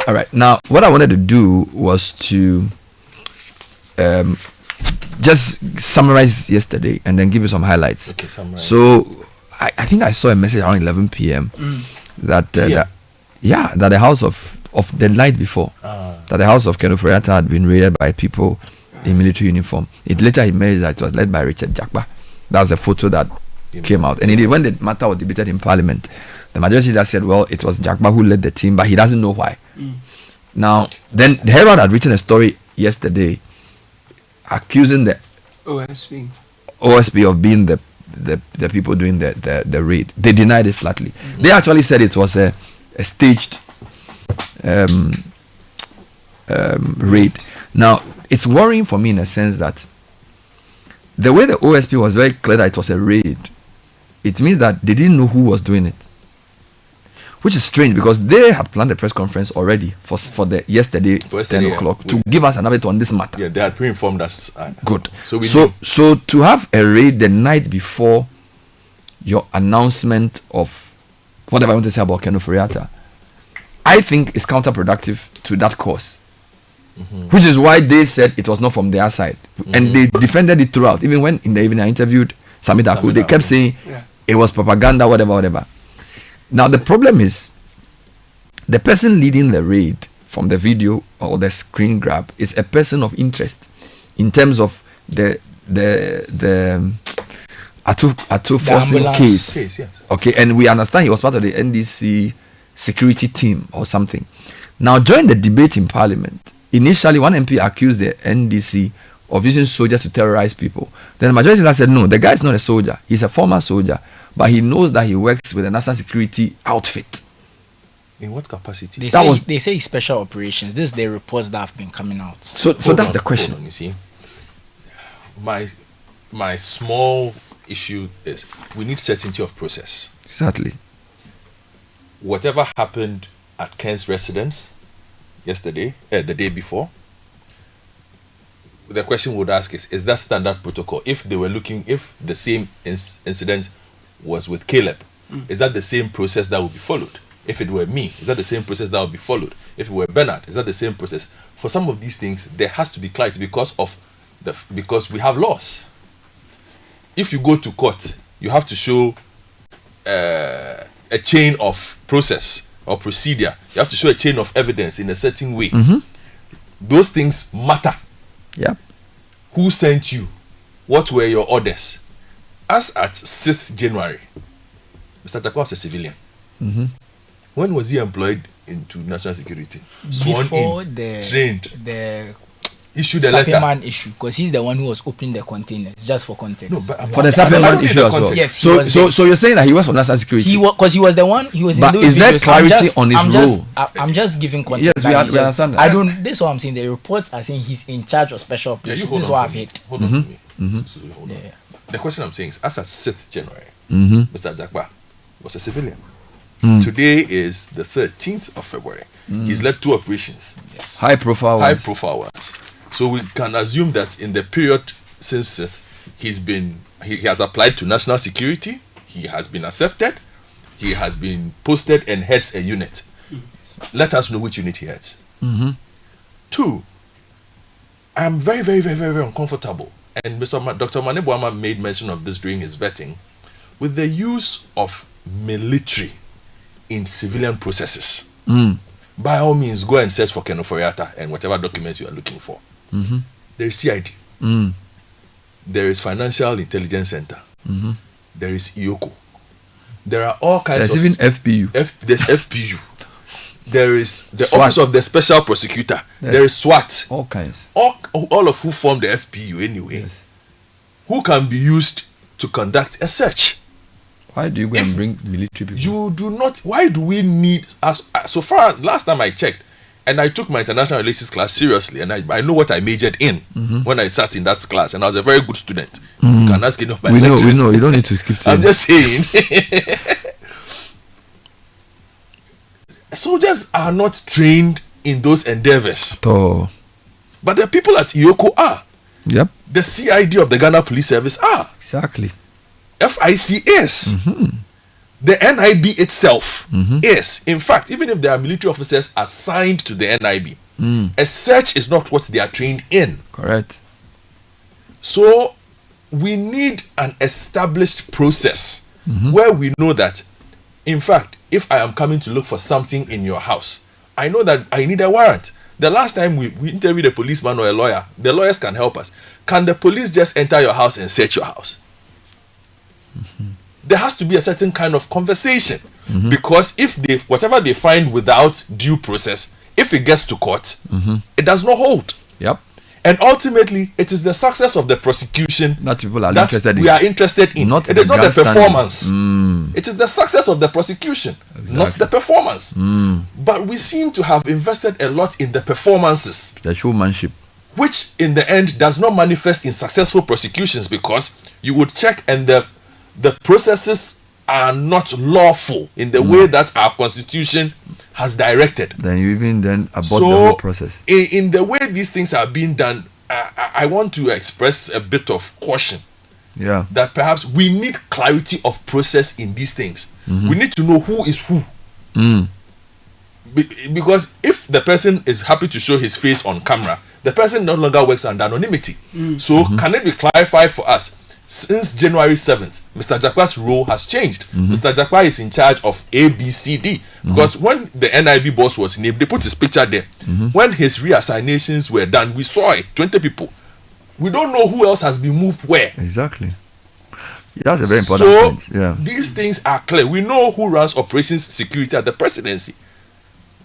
All right. Now, what I wanted to do was to just summarize yesterday and then give you some highlights. Okay, summarize. So, I think I saw a message around 11 p.m. That the house of the night before that the house of Ken Ofori-Atta had been raided by people in military uniform. It later emerged that it was led by Richard Jakpa. That's a photo that came out. And indeed, when the matter was debated in Parliament, the majority just said, well, it was Jakpa who led the team, but he doesn't know why. Now, then the Herald had written a story yesterday accusing the OSP of being the people doing the raid. They denied it flatly. They actually said it was a staged raid. Now, it's worrying for me in a sense that the way the OSP was very clear that it was a raid, it means that they didn't know who was doing it, which is strange because they had planned a press conference already for the yesterday 10 o'clock to give us an update on this matter. Yeah, they had pre-informed us. Good. So to have a raid the night before your announcement of whatever I want to say about Ken Ofori-Atta, I think is counterproductive to that cause. Which is why they said it was not from their side. And they defended it throughout. Even when in the evening I interviewed Samit Aku, they kept saying it was propaganda, whatever. Now the problem is the person leading the raid from the video or the screen grab is a person of interest in terms of the Atu forcing case. Yes. Okay, and we understand he was part of the NDC security team or something. Now during the debate in Parliament, initially one MP accused the NDC of using soldiers to terrorize people. Then the majority said no, the guy is not a soldier, he's a former soldier, but he knows that he works with a national security outfit. In what capacity? They say special operations. This is the reports that have been coming out. So that's the question. You see, my small issue is we need certainty of process. Exactly. Whatever happened at Ken's residence yesterday, the day before, the question we would ask is that standard protocol? If they were looking, if the same incident was with Caleb, is that the same process that would be followed? If it were me, is that the same process that would be followed? If it were Bernard, is that the same process? For some of these things, there has to be clarity because we have laws. If you go to court, you have to show a chain of process or procedure. You have to show a chain of evidence in a certain way. Those things matter. Yeah. Who sent you? What were your orders? As at 6th January, Mr. Jakpa was a civilian. When was he employed into national security? Sworn Before in, the trained, the issued a letter. Man issue, because he's the one who was opening the containers. Just for context. No, but for the supplement issue as well. Yes, so you're saying that he was for national security? Because he was the one. He was. But in those is there videos. clarity on his role? I'm just giving context. Yes, we understand that. I don't. This is what I'm saying. The reports are saying he's in charge of special operations. This is what I've heard. Hold on to me. Hold on. The question I'm saying is, as at 6th January, Mr. Jakpa was a civilian. Today is the 13th of February. He's led 2 operations. Yes. High profile ones. So we can assume that in the period since he has applied to national security, he has been accepted, he has been posted and heads a unit. Let us know which unit he heads. 2, I am very, very, very, very, very uncomfortable. And Dr. Manebuama made mention of this during his vetting, with the use of military in civilian processes. By all means, go and search for Ken Ofori-Atta and whatever documents you are looking for. There is CID. There is Financial Intelligence Center. There is IOCO. There are all kinds There's even FPU. There's FPU. There is the SWAT. Office of the Special Prosecutor. There is SWAT. All kinds. All of who form the FPU anyway. Yes. Who can be used to conduct a search. Why do you go and bring military people? You do not. Why do we need so far? Last time I checked, and I took my international relations class seriously, and I know what I majored in when I sat in that class, and I was a very good student. You can ask any of my lecturers. We know. You don't need to skip. I'm just saying. Soldiers are not trained in those endeavors. Oh. But the people at IOCO are. Yep. The CID of the Ghana Police Service are. Exactly. FIC is. the NIB itself is, in fact, even if there are military officers assigned to the NIB, a search is not what they are trained in. Correct. So we need an established process where we know that, in fact, if I am coming to look for something in your house, I know that I need a warrant. The last time we interviewed a policeman or a lawyer, the lawyers can help us. Can the police just enter your house and search your house? There has to be a certain kind of conversation, because if whatever they find without due process, if it gets to court, it does not hold. Yep. And ultimately, it is the success of the prosecution that people are that interested in. we are interested in. Not it is not the performance. It is the success of the prosecution, not the performance. But we seem to have invested a lot in the performances. The showmanship. Which in the end does not manifest in successful prosecutions, because you would check and the processes are not lawful in the way that our constitution has directed. Then you even abort the whole process. In the way these things are being done, I want to express a bit of caution. Yeah. That perhaps we need clarity of process in these things. We need to know who is who. Because if the person is happy to show his face on camera, the person no longer works under anonymity. So can it be clarified for us? Since January 7th, Mr. Jakpa's role has changed. Mr. Jakpa is in charge of ABCD. Because when the NIB boss was named, they put his picture there. When his reassignations were done, we saw it, 20 people. We don't know who else has been moved where. Exactly. Yeah, that's a very important point. Yeah. These things are clear. We know who runs operations security at the presidency.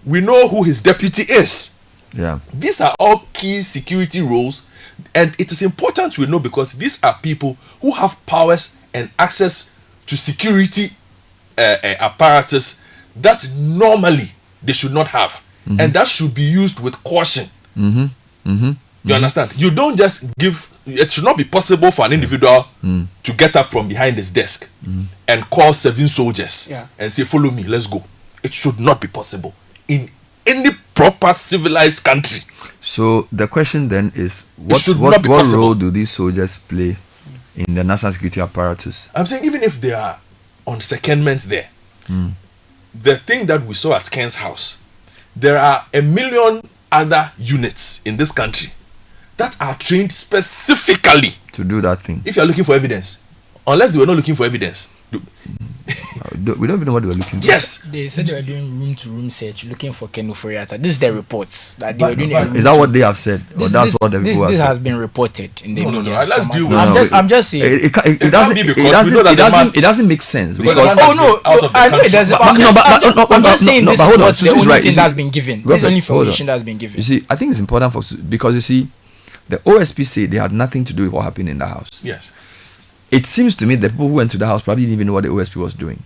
We know who his deputy is. Yeah. These are all key security roles. And it is important we know, because these are people who have powers and access to security apparatus that normally they should not have. And that should be used with caution. You understand? You don't just give... It should not be possible for an individual to get up from behind his desk and call 7 soldiers and say, follow me, let's go. It should not be possible in any proper civilized country. So the question then is, what role do these soldiers play in the national security apparatus? I'm saying even if they are on secondments there, the thing that we saw at Ken's house, there are 1 million other units in this country that are trained specifically to do that thing. If you are looking for evidence, unless they were not looking for evidence. We don't even know what they were looking for. Yes. They said they were doing room-to-room search, looking for Ken Ofori-Atta. This is the reports that they were doing. Is that what they have said? Or that's what the people have This said? has been reported in the media. No. Let's deal with it. I'm just saying. It doesn't make sense because. I know it doesn't. I'm just saying this is the only thing that's been given. This is the only information that's been given. You see, I think it's important because you see, the OSP say they had nothing to do with what happened in the house. Yes. It seems to me the people who went to the house probably didn't even know what the OSP was doing.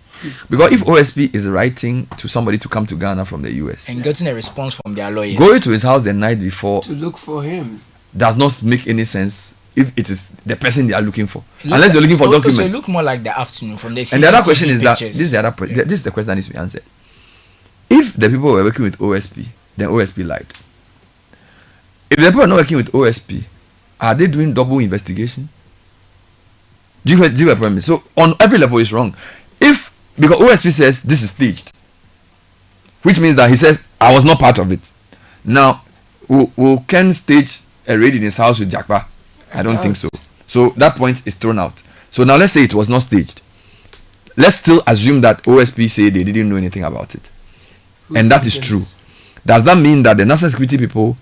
Because if OSP is writing to somebody to come to Ghana from the US and getting a response from their lawyers, going to his house the night before to look for him does not make any sense if it is the person they are looking for. Unless they're looking for documents. So it look more like the afternoon from the And the other question is that this is the question that needs to be answered. If the people were working with OSP, then OSP lied. If the people are not working with OSP, are they doing double investigation? Do you get what I mean? So on every level it's wrong. Because OSP says this is staged, which means that he says I was not part of it. Now, will Ken stage a raid in his house with Jakpa? I don't think so. So that point is thrown out. So now let's say it was not staged. Let's still assume that OSP say they didn't know anything about it, and that is true. Does that mean that the national security people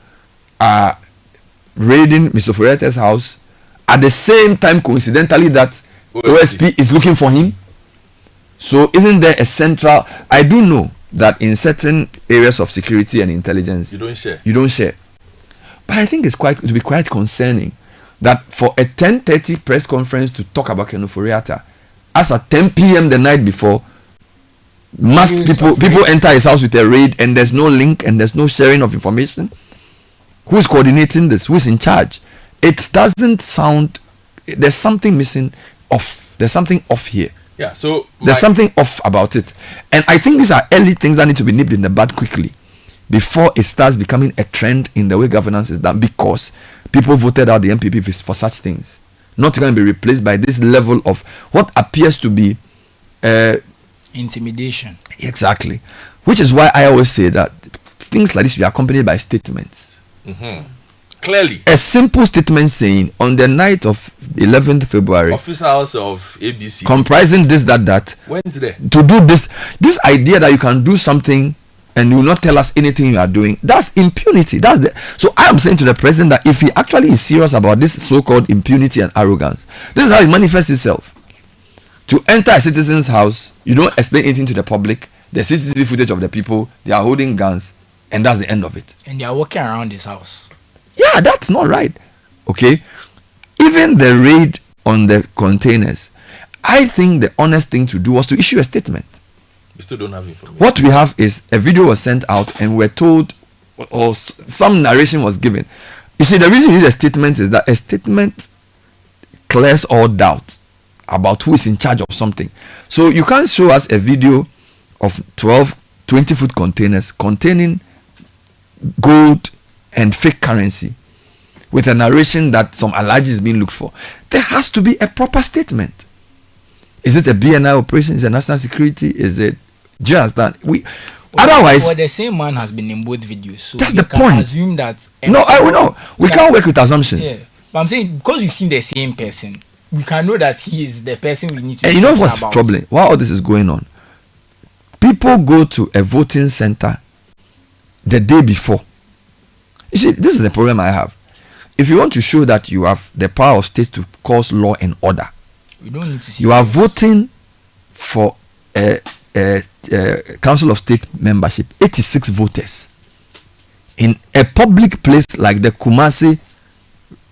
are raiding Mr. Ofori-Atta's house at the same time, coincidentally, that OSP is looking for him? So isn't there a central... I do know that in certain areas of security and intelligence, you don't share. But I think it will be quite concerning that for a 10:30 press conference to talk about Ken Ofori-Atta, as at 10 p.m. the night before, people enter his house with a raid and there's no link and there's no sharing of information. Who's coordinating this? Who's in charge? It doesn't sound... There's something missing off. There's something off here. Yeah, so there's something off about it. And I think these are early things that need to be nipped in the bud quickly before it starts becoming a trend in the way governance is done, because people voted out the MPP for such things. Not going to be replaced by this level of what appears to be Intimidation. Exactly. Which is why I always say that things like this will be accompanied by statements. Clearly. A simple statement saying, on the night of 11th February, office hours of ABC, comprising this, that, went there to do this idea that you can do something and you will not tell us anything you are doing, that's impunity. So I am saying to the president that if he actually is serious about this so-called impunity and arrogance, this is how it manifests itself. To enter a citizen's house, you don't explain anything to the public, the CCTV footage of the people, they are holding guns, and that's the end of it. And they are walking around his house. Yeah, that's not right. Okay? Even the raid on the containers, I think the honest thing to do was to issue a statement. We still don't have information. What we have is a video was sent out and we're told, or some narration was given. You see, the reason you need a statement is that a statement clears all doubt about who is in charge of something. So you can't show us a video of 12 20-foot containers containing gold and fake currency with a narration that some alleged is being looked for. There has to be a proper statement. Is it a BNI operation? Is it national security? Is it, do you understand? Otherwise, the same man has been in both videos, so that's the point. Assume that we can't work with assumptions. Yeah. But I'm saying, because you've seen the same person, we can know that he is the person we need to. And you know what's troubling? While all this is going on, people go to a voting center the day before. You see, this is the problem I have. If you want to show that you have the power of state to cause law and order, we don't need to see. You are voting for a Council of State membership, 86 voters in a public place like the Kumasi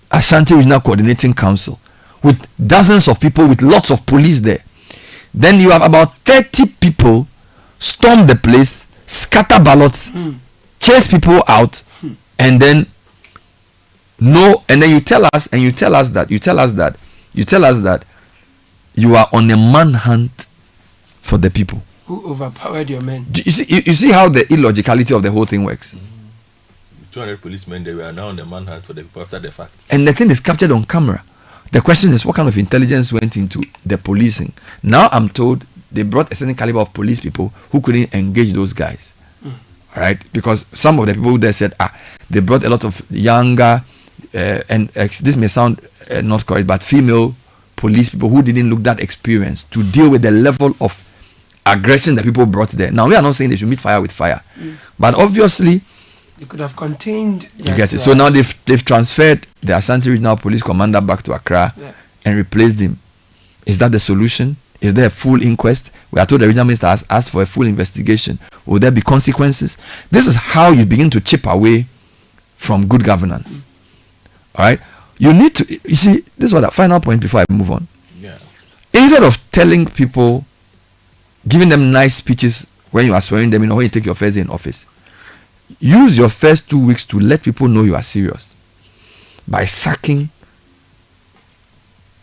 Ashanti Regional Coordinating Council, with dozens of people, with lots of police there. Then you have about 30 people storm the place, scatter ballots, chase people out, and then you tell us that you are on a manhunt for the people. Who overpowered your men? You see how the illogicality of the whole thing works. 200 policemen, they were now on the manhunt for the people after the fact. And the thing is captured on camera. The question is, what kind of intelligence went into the policing? Now I'm told they brought a certain caliber of police people who couldn't engage those guys. All right, because some of the people there said, they brought a lot of younger, and this may sound not correct, but female police people who didn't look that experienced to deal with the level of aggression that people brought there. Now we are not saying they should meet fire with fire, but obviously they could have contained. You get it. So now they've transferred the Ashanti Regional Police Commander back to Accra and replaced him. Is that the solution? Is there a full inquest? We are told the regional minister has asked for a full investigation. Will there be consequences? This is how you begin to chip away from good governance. All right. You need to. You see, this was the final point before I move on. Yeah. Instead of telling people, giving them nice speeches when you are swearing them in, or when you take your first day in office, use your first 2 weeks to let people know you are serious by sacking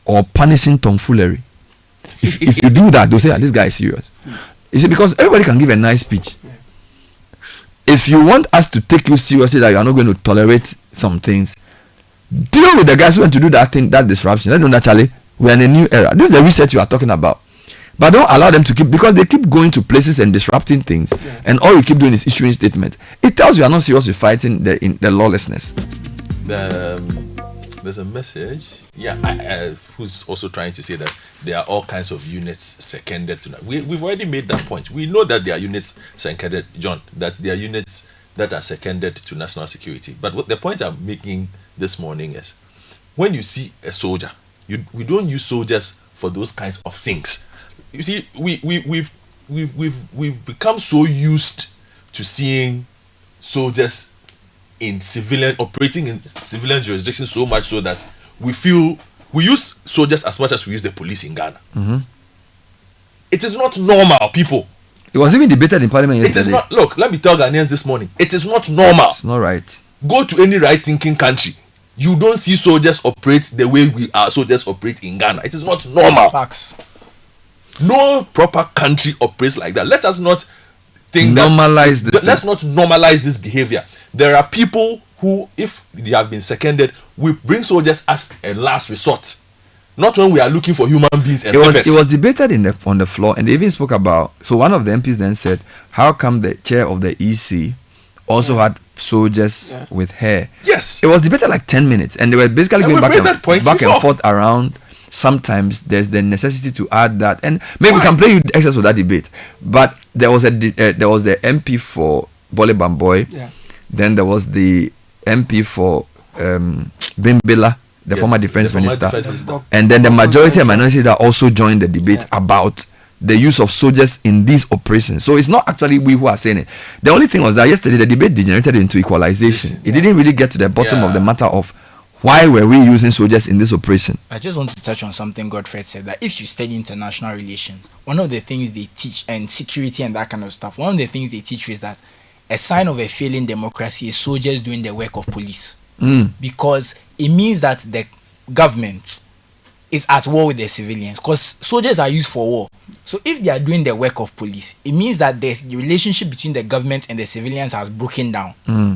or punishing tomfoolery. If you do that, they'll say, this guy is serious. You see, because everybody can give a nice speech. If you want us to take you seriously, that you are not going to tolerate some things, deal with the guys who want to do that thing, that disruption. Let them know that, Charlie, we are in a new era. This is the reset you are talking about. But don't allow them to keep, because they keep going to places and disrupting things, and all you keep doing is issuing statements. It tells you are not serious with fighting the lawlessness. There's a message, who's also trying to say that there are all kinds of units seconded to that. We've already made that point. We know that there are units seconded, John, that there are units that are seconded to national security. But what the point I'm making this morning is, when you see a soldier, we don't use soldiers for those kinds of things. You see, we've become so used to seeing soldiers operating in civilian jurisdictions so much so that we feel we use soldiers as much as we use the police in Ghana. It is not normal, people. It was even debated in Parliament yesterday. It is not. Look, let me tell Ghanaians this morning. It is not normal. It's not right. Go to any right-thinking country. You don't see soldiers operate the way soldiers operate in Ghana. It is not normal. Facts. No proper country operates like that. Let us not think let's not normalize this behavior. There are people who, if they have been seconded, we bring soldiers as a last resort. not when we are looking for human beings and it was debated on the floor, and they even spoke about. So one of the MPs then said, "How come the chair of the EC also had soldiers with her?" Yes, it was debated like 10 minutes, and they were basically going back and forth around. Sometimes there's the necessity to add that, and maybe we can play you the excess of that debate. But there was the MP for Bole Bamboy, then there was the MP for Bimbila, the former defense minister, and then the majority and minority that also joined the debate about the use of soldiers in these operations. So it's not actually we who are saying it. The only thing was that yesterday the debate degenerated into equalization. It didn't really get to the bottom of the matter of why were we using soldiers in this operation. I just want to touch on something Godfred said, that if you study international relations, one of the things they teach, and security and that kind of stuff, one of the things they teach you is that a sign of a failing democracy is soldiers doing the work of police. Because it means that the government is at war with the civilians, because soldiers are used for war. So if they are doing the work of police, it means that the relationship between the government and the civilians has broken down.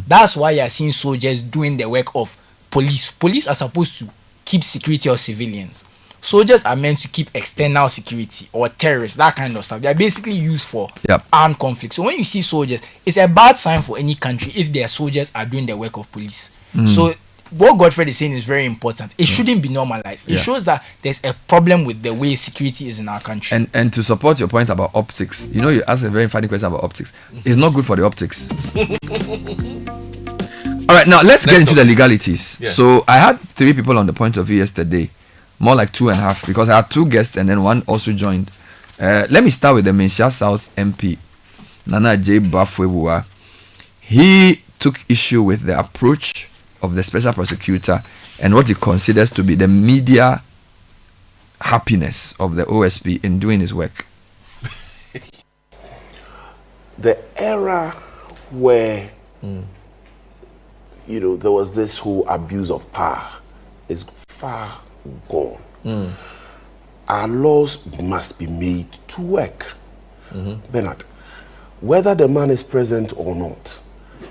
That's why you are seeing soldiers doing the work of police. Police are supposed to keep security of civilians. Soldiers are meant to keep external security or terrorists, that kind of stuff. They are basically used for armed conflict. So when you see soldiers, it's a bad sign for any country if their soldiers are doing the work of police. So what Godfred is saying is very important. It shouldn't be normalized. It shows that there's a problem with the way security is in our country. And to support your point about optics, you asked a very funny question about optics. It's not good for the optics. All right, now let's get into the legalities. So I had 3 people on the point of view yesterday, more like 2.5, because I had 2 guests and then one also joined. Let me start with the Menchia South MP, Nana J. Bafwebua. He took issue with the approach of the special prosecutor and what he considers to be the media happiness of the OSP in doing his work. The era where there was this whole abuse of power is far gone. Our laws must be made to work. Bernard, whether the man is present or not,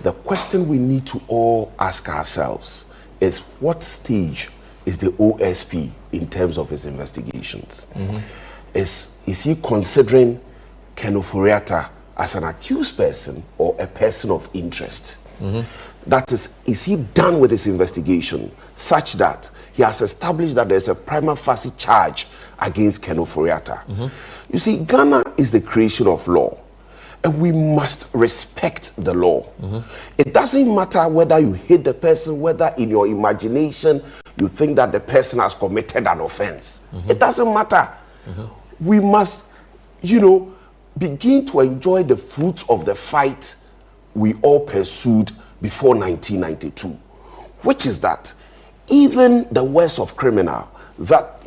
the question we need to all ask ourselves is, what stage is the OSP in terms of his investigations? Is he considering Ken Ofori-Atta as an accused person or a person of interest? That is he done with his investigation such that he has established that there's a prima facie charge against Ken Ofori-Atta? You see, Ghana is the creation of law, and we must respect the law. It doesn't matter whether you hate the person, whether in your imagination you think that the person has committed an offense. It doesn't matter. We must, begin to enjoy the fruits of the fight we all pursued before 1992, which is that even the worst of criminal, that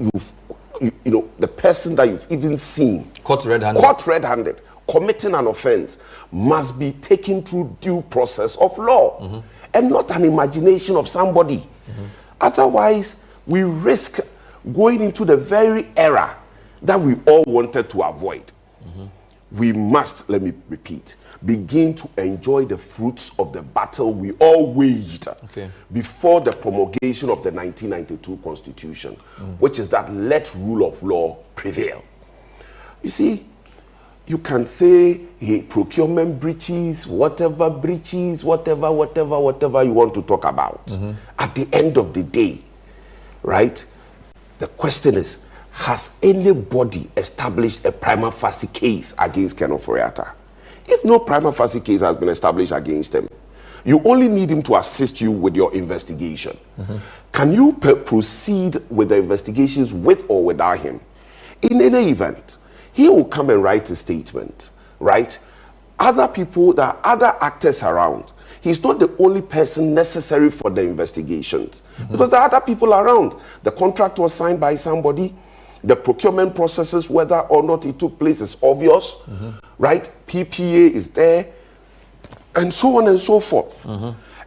the person that you've even seen caught red-handed committing an offense must be taken through due process of law and not an imagination of somebody. Otherwise, we risk going into the very era that we all wanted to avoid. We must, let me repeat, begin to enjoy the fruits of the battle we all waged before the promulgation of the 1992 Constitution, which is that let rule of law prevail. You see, you can say procurement breaches, whatever you want to talk about. At the end of the day, right, the question is, has anybody established a prima facie case against Ken Ofori-Atta? If no prima facie case has been established against him, you only need him to assist you with your investigation. Can you proceed with the investigations with or without him? In any event, he will come and write a statement, right? Other people, there are other actors around. He's not the only person necessary for the investigations, because there are other people around. The contract was signed by somebody. The procurement processes, whether or not it took place, is obvious, right? PPA is there, and so on and so forth.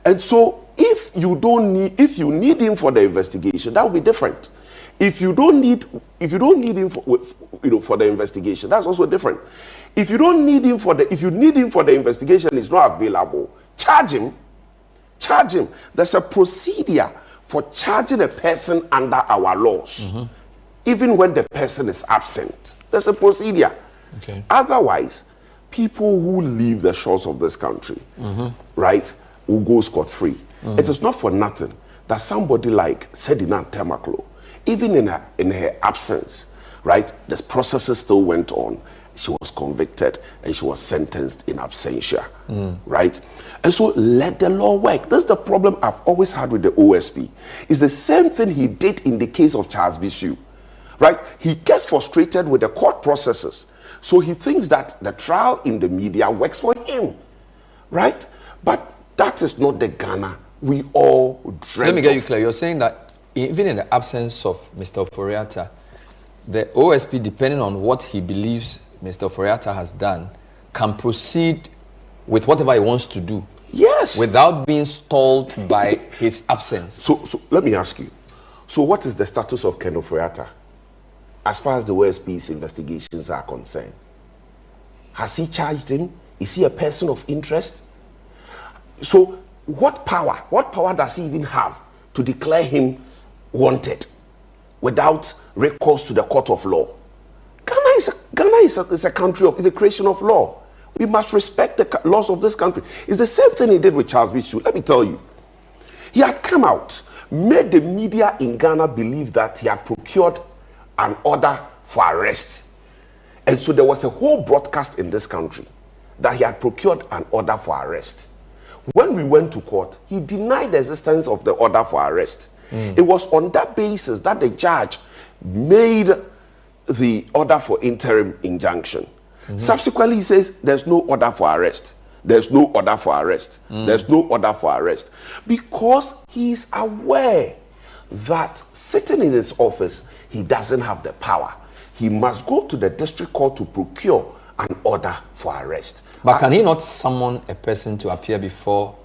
And so, if you need him for the investigation, that will be different. If you don't need him for the investigation, that's also different. If you need him for the investigation, he's not available, charge him. There's a procedure for charging a person under our laws. even when the person is absent. There's a procedure. Okay. Otherwise, people who leave the shores of this country, right, will go scot-free. It is not for nothing that somebody like Sedina Temaklo, even in her absence, right, the processes still went on. She was convicted and she was sentenced in absentia, right? And so let the law work. That's the problem I've always had with the OSP. It's the same thing he did in the case of Charles Bisu, right? He gets frustrated with the court processes. So he thinks that the trial in the media works for him, right? But that is not the Ghana we all dreamt. Let me get you clear. You're saying that even in the absence of Mr. Ofori-Atta, the OSP, depending on what he believes Mr. Ofori-Atta has done, can proceed with whatever he wants to do. Yes. Without being stalled by his absence. So let me ask you. So what is the status of Ken Ofori-Atta as far as the OSP's investigations are concerned? Has he charged him? Is he a person of interest? So what power does he even have to declare him wanted without recourse to the court of law? Ghana is a country of the creation of law. We must respect the laws of this country. It's the same thing he did with Charles Bisu. Let me tell you. He had come out, made the media in Ghana believe that he had procured an order for arrest. And so there was a whole broadcast in this country that he had procured an order for arrest. When we went to court, he denied the existence of the order for arrest. It was on that basis that the judge made the order for interim injunction. Subsequently, he says there's no order for arrest. There's no order for arrest. There's no order for arrest. Because he is aware that sitting in his office, he doesn't have the power. He must go to the district court to procure an order for arrest. But can he not summon a person to appear before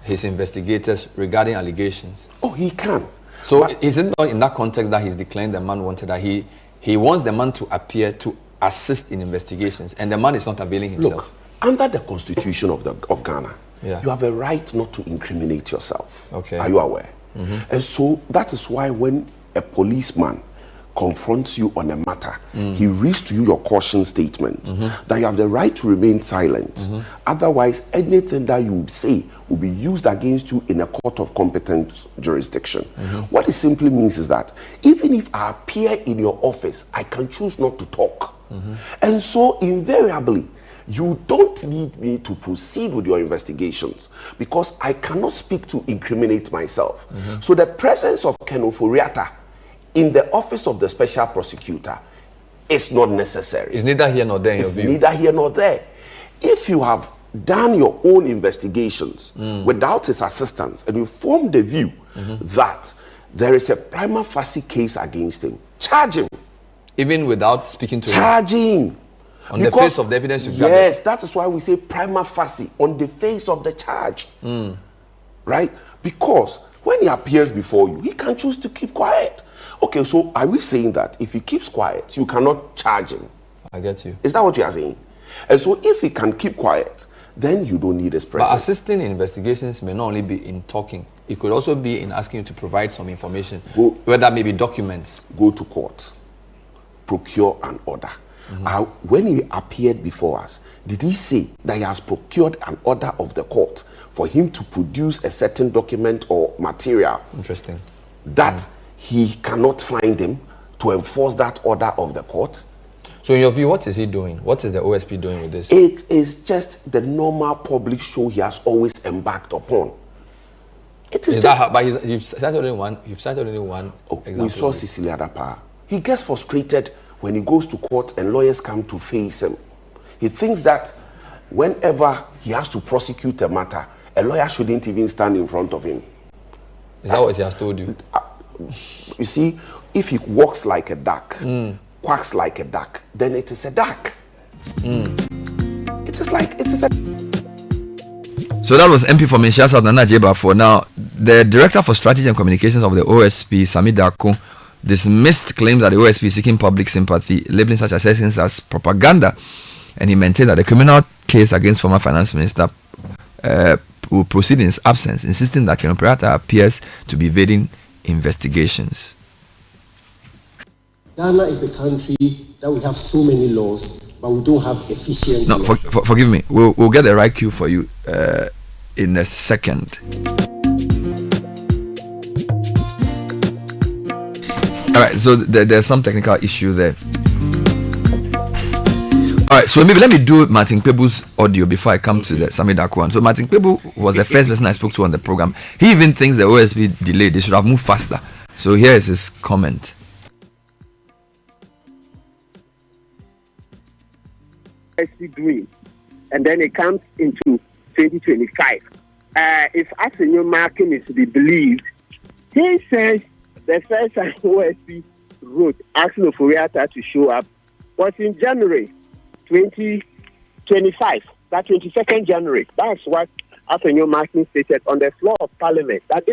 his investigators regarding allegations? Oh, he can. So but is it not in that context that he's declaring the man wanted, that he wants the man to appear to assist in investigations, and the man is not availing himself? Look, under the constitution of Ghana, Yeah. you have a right not to incriminate yourself. Okay. Are you aware? And so that is why when a policeman confronts you on a matter, he reads to you your caution statement that you have the right to remain silent. Otherwise, anything that you would say will be used against you in a court of competent jurisdiction. What it simply means is that even if I appear in your office, I can choose not to talk. And so invariably, you don't need me to proceed with your investigations because I cannot speak to incriminate myself. So the presence of Ken Ofori-Atta in the office of the special prosecutor is not necessary. It's neither here nor there in your It's view. neither here nor there. If you have done your own investigations without his assistance and you form the view that there is a prima facie case against him, charge him. Even without speaking to him? Charge him. On the face of the evidence you've gathered? Yes, that is why we say prima facie, on the face of the charge. Right? Because when he appears before you, he can choose to keep quiet. Okay, so are we saying that if he keeps quiet, you cannot charge him? I get you. Is that what you are saying? And so if he can keep quiet, then you don't need his presence. But assisting in investigations may not only be in talking. It could also be in asking you to provide some information, whether maybe documents. Go to court. Procure an order. When he appeared before us, did he say that he has procured an order of the court for him to produce a certain document or material? Interesting. That he cannot find him to enforce that order of the court? So in your view, what is he doing? What is the OSP doing with this? It is just the normal public show he has always embarked upon. It is that how, but you've cited only one example. We saw Cecilia Dapa. He gets frustrated when he goes to court and lawyers come to face him. He thinks that whenever he has to prosecute a matter, a lawyer shouldn't even stand in front of him. Is that what he has told you? You see, if he walks like a duck, quacks like a duck, then it is a duck. It is a... So that was MP for Menchia South Nana Jakpa. For now, the Director for Strategy and Communications of the OSP, Sami Dako, dismissed claims that the OSP is seeking public sympathy, labeling such assertions as propaganda, and he maintained that the criminal case against former Finance Minister will proceed in his absence, insisting that Ken Ofori-Atta appears to be evading investigations. Ghana is a country that we have so many laws, but we don't have efficient No, forgive me. We'll get the right cue for you in a second. All right, so there's some technical issue there. All right, so maybe let me do Martin Kpebu's audio before I come to the Sami Darko one. So Martin Kpebu was the first person I spoke to on the program. He even thinks the OSP delayed. They should have moved faster. So here is his comment. Doing, and then it comes into 2025. If Asenyo Markin is to be believed, he says the first time OSP wrote asking Ofori-Atta to show up was in January 2025, that 22nd January. That's what Asenyo Markin stated on the floor of Parliament. That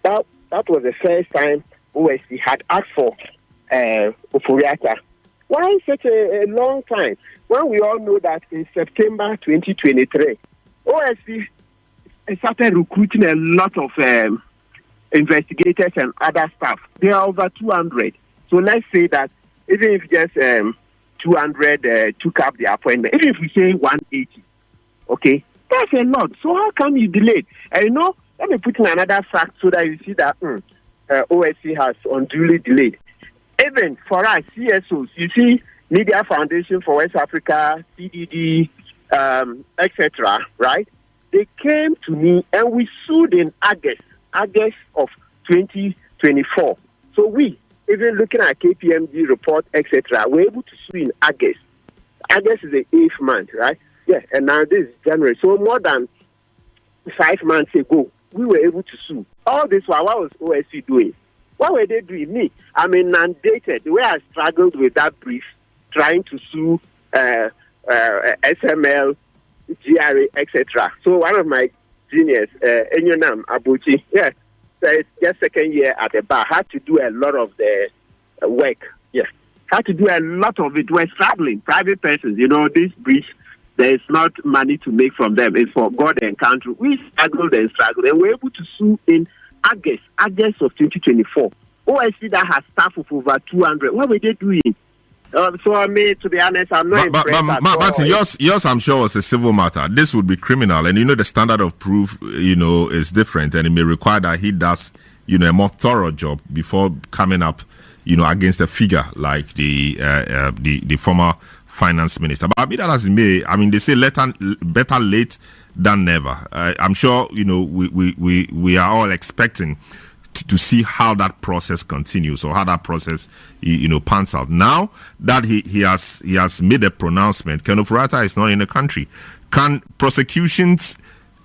that was the first time OSP had asked for Ofori-Atta. Why such a long time? When we all know that in September 2023, OSP started recruiting a lot of investigators and other staff. There are over 200. So let's say that even if just 200 took up the appointment, even if we say 180, okay, that's a lot. So how come you delayed? And let me put in another fact so that you see that OSP has unduly delayed. Even for us, CSOs, you see, Media Foundation for West Africa, CDD, etc., right? They came to me and we sued in August of 2024. So we, even looking at KPMG report, etc., we're able to sue in August. August is the 8th month, right? Yeah, and now this is January. So more than 5 months ago, we were able to sue. All this while, what was OSP doing? What were they doing? Me, I'm inundated. The way I struggled with that brief, trying to sue SML, GRA, etc. So one of my juniors, Enyonam Abuchi, yeah, it's just second year at the bar, had to do a lot of the work. Yeah, had to do a lot of it. We're struggling, private persons. This brief, there's not money to make from them. It's for God and country. We struggled, and we're able to sue in August of 2024. OSP that has staff of over 200. What were they doing? So I mean, to be honest, I'm not impressed at all. Martin, yours, I'm sure, was a civil matter. This would be criminal, and the standard of proof, is different, and it may require that he does, a more thorough job before coming up, against a figure like the former finance minister. But be that as it may, I mean, they say better late than never. I'm sure, we are all expecting to see how that process continues or how that process pans out. Now that he has made a pronouncement, Ken Ofori-Atta is not in the country. Can prosecutions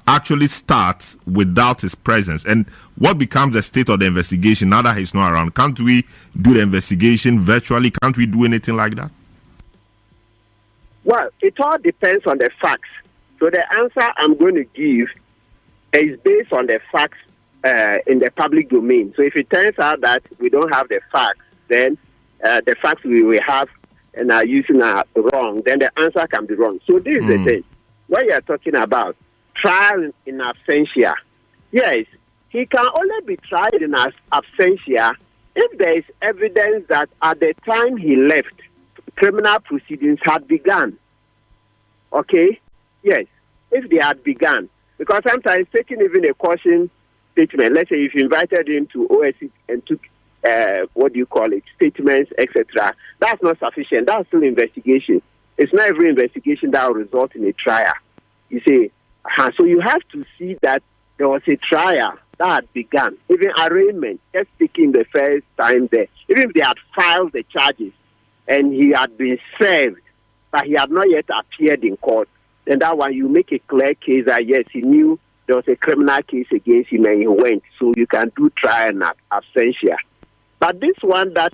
actually start without his presence? And what becomes the state of the investigation now that he's not around? Can't we do the investigation virtually? Can't we do anything like that? Well, it all depends on the facts. So the answer I'm going to give is based on the facts in the public domain. So if it turns out that we don't have the facts, then the facts we have and are using are wrong, then the answer can be wrong. So this is the thing. What you are talking about, trial in absentia. Yes, he can only be tried in absentia if there is evidence that at the time he left, criminal proceedings had begun. Okay? Yes, if they had begun. Because sometimes taking even a caution statement, let's say if you invited him to OSC and took, statements, etc., that's not sufficient. That's still investigation. It's not every investigation that will result in a trial. You see, so you have to see that there was a trial that had begun. Even arraignment, just taking the first time there, even if they had filed the charges and he had been served, but he had not yet appeared in court, then that one you make a clear case that yes, he knew there was a criminal case against him and he went. So you can do trial in absentia. But this one that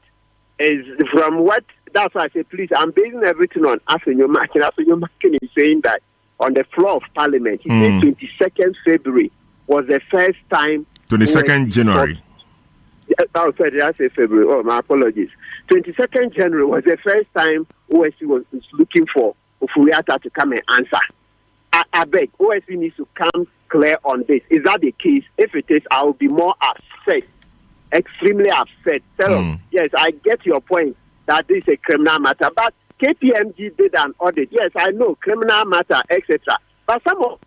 is from what, that's why I say, please, I'm basing everything on Asenyo Markin. Asenyo Markin is saying that on the floor of Parliament, he said 22nd February was the first time. 22nd January. Oh, sorry, did I say February? Oh, my apologies. 22nd January was the first time OSP was looking for Ofori-Atta to come and answer. I beg, OSP needs to come clear on this. Is that the case? If it is, I will be more upset extremely upset. So, yes, I get your point that this is a criminal matter. But KPMG did an audit. Yes, I know, criminal matter, etc. But some of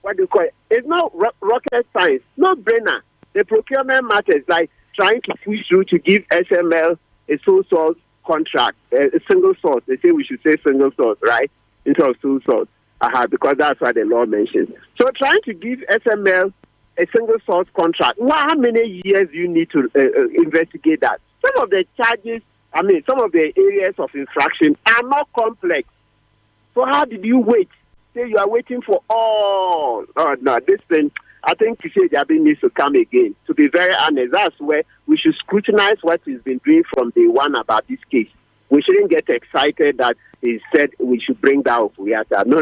what do you call it? It's not rocket science, no brainer. The procurement matters, like trying to push through to give SML a sole source contract, a single source. They say we should say single source, right? Instead of sole source. Because that's what the law mentions. So trying to give SML a single source contract, how many years do you need to investigate that? Some of the charges, some of the areas of infraction are not complex. So how did you wait? Say you are waiting for all. Oh, no, this thing, I think Jabi needs to come again. To be very honest, that's where we should scrutinize what he's been doing from day one about this case. We shouldn't get excited that he said we should bring down Ofori-Atta. No.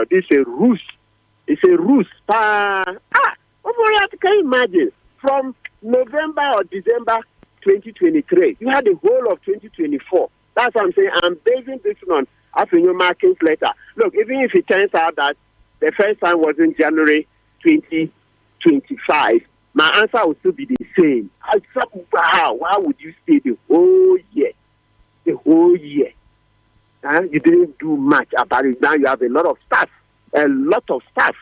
This is a ruse. It's a ruse. Ofori-Atta, can you imagine? From November or December 2023, you had the whole of 2024. That's what I'm saying. I'm basing this on Afenyo Marking's letter. Look, even if it turns out that the first time was in January 2025, my answer would still be the same. Why would you stay the whole year? The whole year. You didn't do much about it. Now you have a lot of staff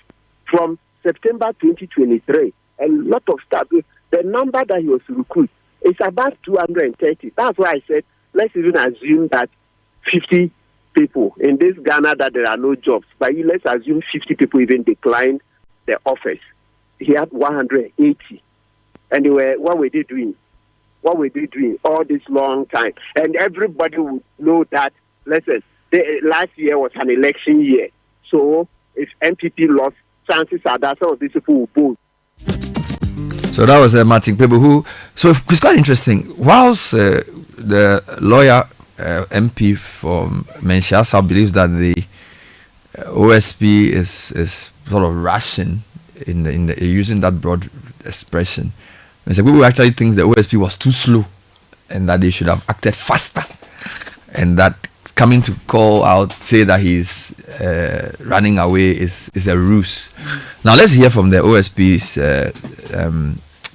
from September 2023. A lot of staff. The number that he was recruited is about 230. That's why I said, let's even assume that 50 people in this Ghana that there are no jobs. But let's assume 50 people even declined the offers. He had 180. And what were they doing? What were they doing all this long time? And everybody would know that, listen, last year was an election year. So if MPP lost, chances are that some of these people will vote. So that was Martin Pebu, so it's quite interesting. Whilst the lawyer MP from Menshasa believes that the OSP is sort of rushing in the using that broad expression, and so people actually think the OSP was too slow and that they should have acted faster, and that coming to call out, say that he's running away is a ruse. Now let's hear from the OSP's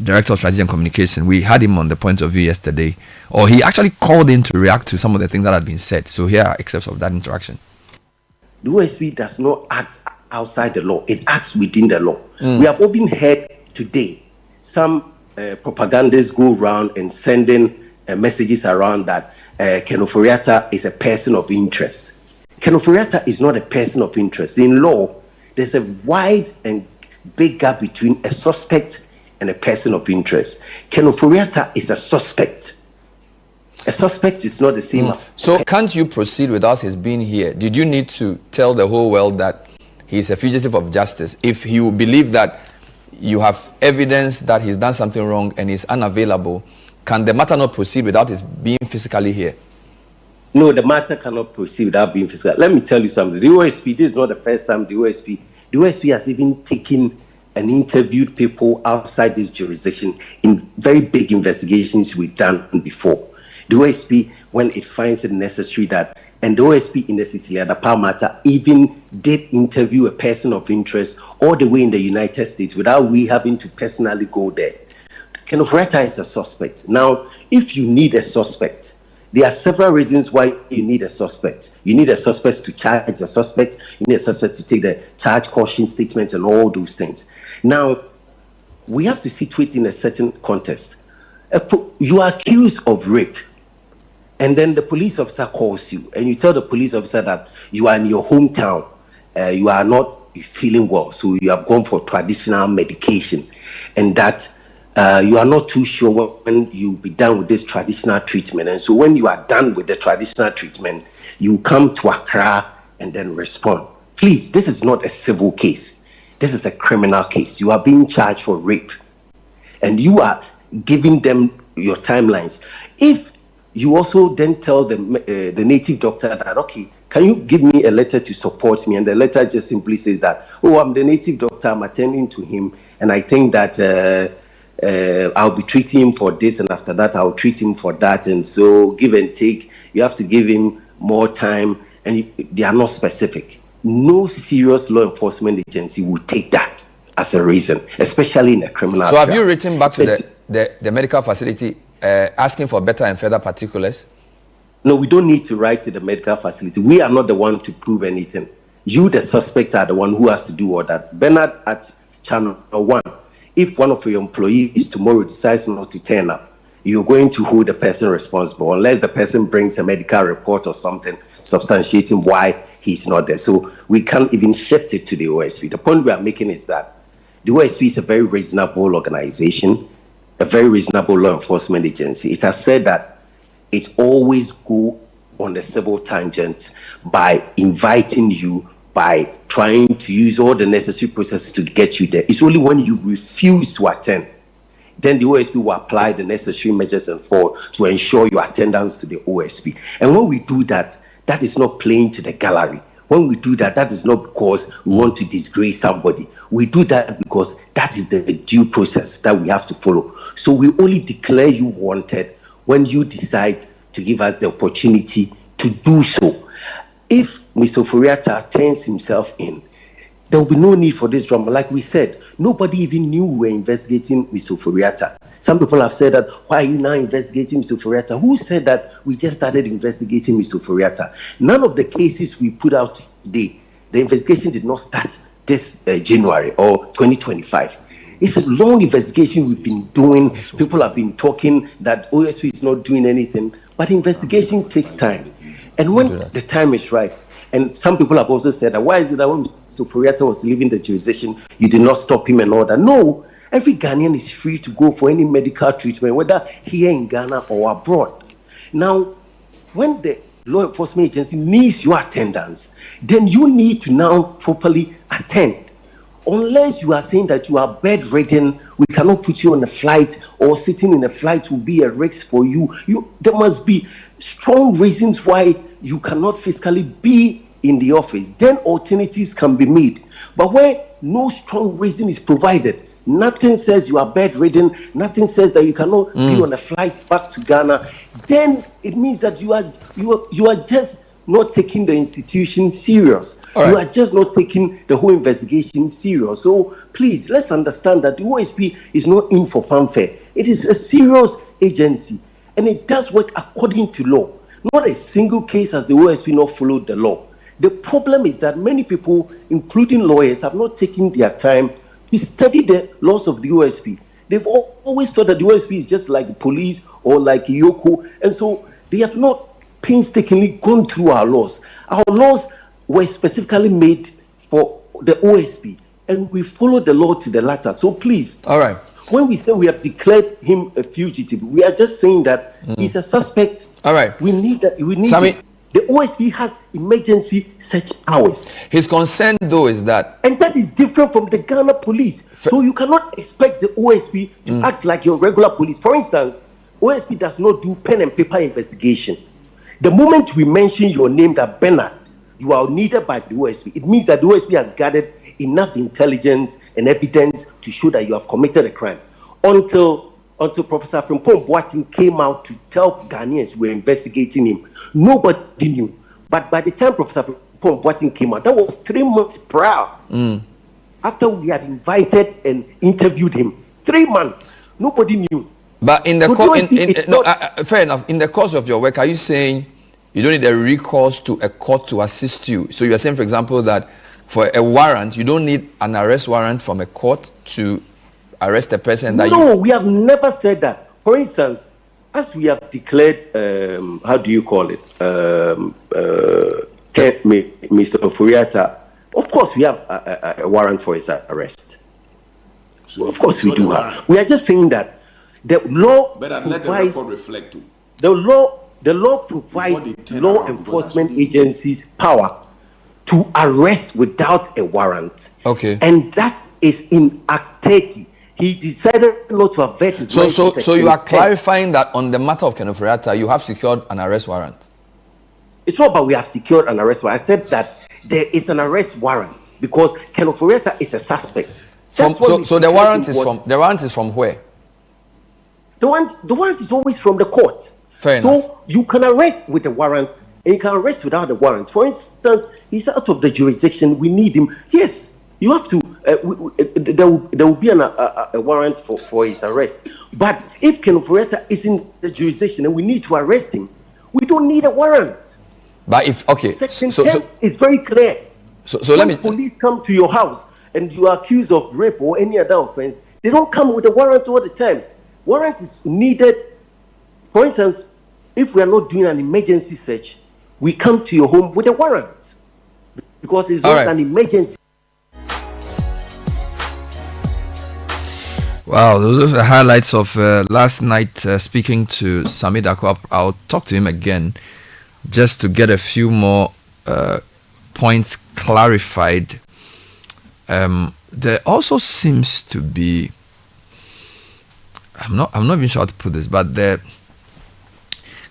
Director of Strategy and Communication. We had him on the point of view yesterday, or he actually called in to react to some of the things that had been said. So here are excerpts of that interaction. The OSP does not act outside the law, it acts within the law. We have often heard today some propagandists go around and sending messages around that Ken Ofori-Atta is a person of interest. Ken Ofori-Atta is not a person of interest. In law, there's a wide and big gap between a suspect and a person of interest. Ken Ofori-Atta is a suspect. A suspect is not the same. So can't you proceed without his being here? Did you need to tell the whole world that he's a fugitive of justice? If you believe that you have evidence that he's done something wrong and is unavailable, can the matter not proceed without his being physically here? No, the matter cannot proceed without being physical. Let me tell you something. The OSP, this is not the first time the OSP has even taken and interviewed people outside this jurisdiction in very big investigations we've done before. The OSP, when it finds it necessary that, and the OSP in the Sicily-Adapa matter even did interview a person of interest all the way in the United States without we having to personally go there. Ken Ofori-Atta is a suspect. Now, if you need a suspect, there are several reasons why you need a suspect. You need a suspect to charge a suspect. You need a suspect to take the charge caution statement and all those things. Now, we have to situate in a certain context. You are accused of rape, and then the police officer calls you, and you tell the police officer that you are in your hometown, you are not feeling well, so you have gone for traditional medication, and that you are not too sure when you'll be done with this traditional treatment. And so when you are done with the traditional treatment, you come to Accra and then respond. Please, this is not a civil case. This is a criminal case. You are being charged for rape, and you are giving them your timelines. If you also then tell the native doctor that, okay, can you give me a letter to support me? And the letter just simply says that, oh, I'm the native doctor, I'm attending to him, and I think that I'll be treating him for this, and after that I'll treat him for that, and so give and take. You have to give him more time, and they are not specific. No serious law enforcement agency would take that as a reason, especially in a criminal trial. So have you written back to the medical facility asking for better and further particulars? No, we don't need to write to the medical facility. We are not the one to prove anything. You, the suspect, are the one who has to do all that. Bernard at ChannelOne, if one of your employees tomorrow decides not to turn up, you're going to hold the person responsible unless the person brings a medical report or something substantiating why he's not there. So we can't even shift it to the OSP. The point we are making is that the OSP is a very reasonable organization, a very reasonable law enforcement agency. It has said that it always go on the civil tangent by inviting you, by trying to use all the necessary processes to get you there. It's only when you refuse to attend, then the OSP will apply the necessary measures and for to ensure your attendance to the OSP. And when we do that, that is not playing to the gallery. When we do that, that is not because we want to disgrace somebody. We do that because that is the due process that we have to follow. So we only declare you wanted when you decide to give us the opportunity to do so. If Mr. Ofori-Atta turns himself in, there will be no need for this drama. Like we said, nobody even knew we were investigating Mr. Ofori-Atta. Some people have said that, why are you now investigating Mr. Ofori-Atta? Who said that we just started investigating Mr. Ofori-Atta? None of the cases we put out today, the investigation did not start this January or 2025. It's a long investigation we've been doing. People have been talking that OSP is not doing anything, but investigation takes time. And when the time is right, and some people have also said that, why is it that when Mr. Ofori-Atta was leaving the jurisdiction, you did not stop him and all that? No, every Ghanaian is free to go for any medical treatment, whether here in Ghana or abroad. Now, when the law enforcement agency needs your attendance, then you need to now properly attend. Unless you are saying that you are bedridden, we cannot put you on a flight, or sitting in a flight will be a risk for you. There must be strong reasons why you cannot physically be in the office. Then alternatives can be made. But where no strong reason is provided, nothing says you are bedridden, nothing says that you cannot be on a flight back to Ghana, then it means that you are just not taking the institution serious. Right. You are just not taking the whole investigation serious. So please, let's understand that the OSP is not in for fanfare. It is a serious agency, and it does work according to law. Not a single case has the OSP not followed the law. The problem is that many people, including lawyers, have not taken their time to study the laws of the OSP. They've always thought that the OSP is just like the police or like Yoko, and so they have not painstakingly gone through our laws. Our laws were specifically made for the OSP, and we follow the law to the letter. So please, all right. When we say we have declared him a fugitive, we are just saying that he's a suspect. All right. We need that. We need Sammy, the OSP has emergency search powers. His concern, though, is that, and that is different from the Ghana police. So you cannot expect the OSP to act like your regular police. For instance, OSP does not do pen and paper investigation. The moment we mention your name, that Bernard, you are needed by the OSP, it means that the OSP has gathered enough intelligence and evidence to show that you have committed a crime. Until Professor Frimpong Boateng came out to tell Ghanaians we were investigating him, nobody knew. But by the time Professor Frimpong Boateng came out, that was 3 months prior. After we had invited and interviewed him, 3 months, nobody knew. But in the fair enough. In the course of your work, are you saying you don't need a recourse to a court to assist you? So you are saying, for example, that for a warrant, you don't need an arrest warrant from a court to arrest a person that No, we have never said that. For instance, as we have declared, how do you call it? Mr. Ofori-Atta, of course we have a warrant for his arrest. So of course we do have. We are just saying that the law provides, let the record reflect too. The law provides law enforcement agencies power to arrest without a warrant. Okay. And that is in Act 30. He decided not to avert his So you are clarifying that on the matter of Ken Ofori-Atta, you have secured an arrest warrant? It's not about we have secured an arrest warrant. I said that there is an arrest warrant because Ken Ofori-Atta is a suspect. So the warrant is from where? The warrant is always from the court. Fair enough. So you can arrest with a warrant and you can arrest without a warrant. For instance, he's out of the jurisdiction. We need him. Yes, you have to. There will be a warrant for his arrest. But if Ken Ofori-Atta is in the jurisdiction and we need to arrest him, we don't need a warrant. But if okay, Section 10 is very clear. So let me. Police come to your house and you are accused of rape or any other offense, they don't come with a warrant all the time. Warrant is needed. For instance, if we are not doing an emergency search, we come to your home with a warrant because it's not an emergency. Wow, those are the highlights of last night speaking to Sammy Dakwa. I'll talk to him again just to get a few more points clarified. There also seems to be, I'm not even sure how to put this, but there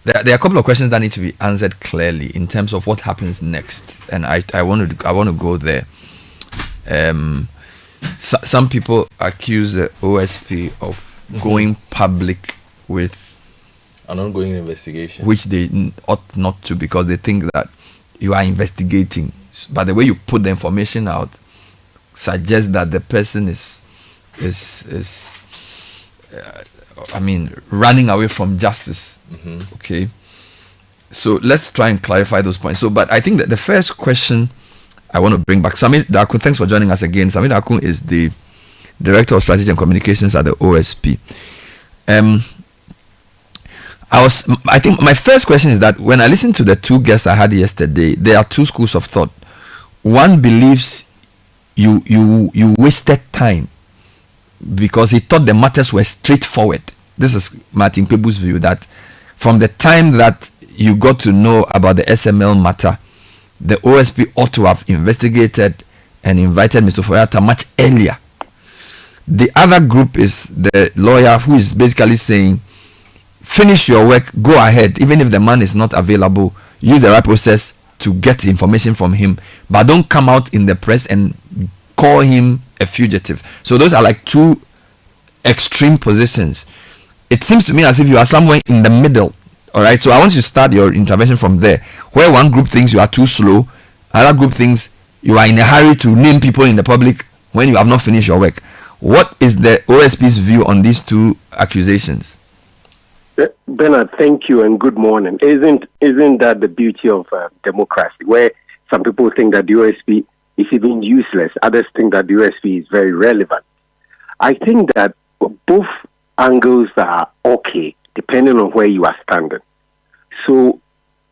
are a couple of questions that need to be answered clearly in terms of what happens next, and I want to go there. Some people accuse the OSP of going public with an ongoing investigation, which they ought not to, because they think that you are investigating. But the way you put the information out suggests that the person is running away from justice. Okay, so let's try and clarify those points. So, but I think that the first question I want to bring back, Sammy Dakun, thanks for joining us again. Sammy Dakun is the Director of Strategy and Communications at the OSP. I think my first question is that when I listened to the two guests I had yesterday, there are two schools of thought. One believes you wasted time because he thought the matters were straightforward. This is Martin Kwebu's view, that from the time that you got to know about the SML matter, the OSP ought to have investigated and invited Mr. Ofori-Atta much earlier. The other group is the lawyer who is basically saying, finish your work, go ahead, even if the man is not available, use the right process to get information from him, but don't come out in the press and call him a fugitive. So those are like two extreme positions. It seems to me as if you are somewhere in the middle. All right, so I want you to start your intervention from there, where one group thinks you are too slow, another group thinks you are in a hurry to name people in the public when you have not finished your work. What is the OSP's view on these two accusations? Bernard, thank you and good morning. Isn't that the beauty of democracy, where some people think that the OSP is even useless, others think that the OSP is very relevant? I think that both angles are okay, depending on where you are standing. So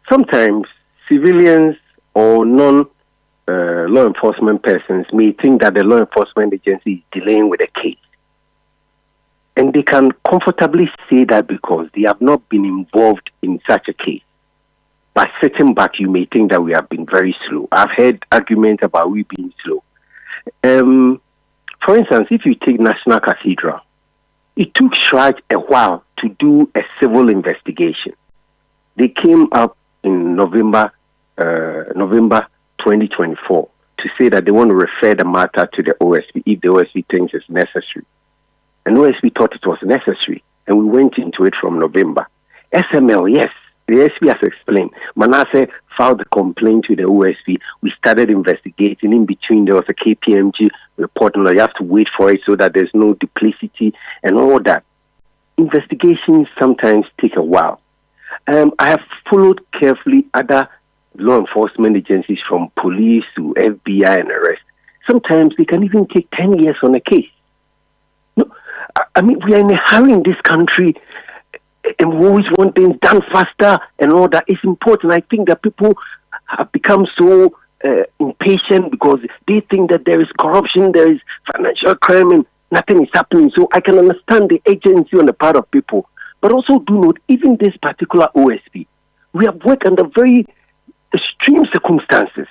sometimes civilians or non-law enforcement persons may think that the law enforcement agency is dealing with a case. And they can comfortably say that because they have not been involved in such a case. By sitting back, you may think that we have been very slow. I've heard arguments about we being slow. For instance, if you take National Cathedral, it took Shraj a while to do a civil investigation. They came up in November 2024 to say that they want to refer the matter to the OSP if the OSP thinks it's necessary. And OSP thought it was necessary, and we went into it from November. SML, yes, the SP has explained. Manasseh filed the complaint to the OSP. We started investigating. In between, there was a KPMG report, and you have to wait for it so that there's no duplicity and all that. Investigations sometimes take a while. I have followed carefully other law enforcement agencies, from police to FBI and the rest. Sometimes they can even take 10 years on a case. No, I mean, we are in a hurry in this country, and we always want things done faster and all that. It's important. I think that people have become so impatient because they think that there is corruption, there is financial crime, and nothing is happening. So I can understand the agency on the part of people. But also do note, even this particular OSP, we have worked under very extreme circumstances.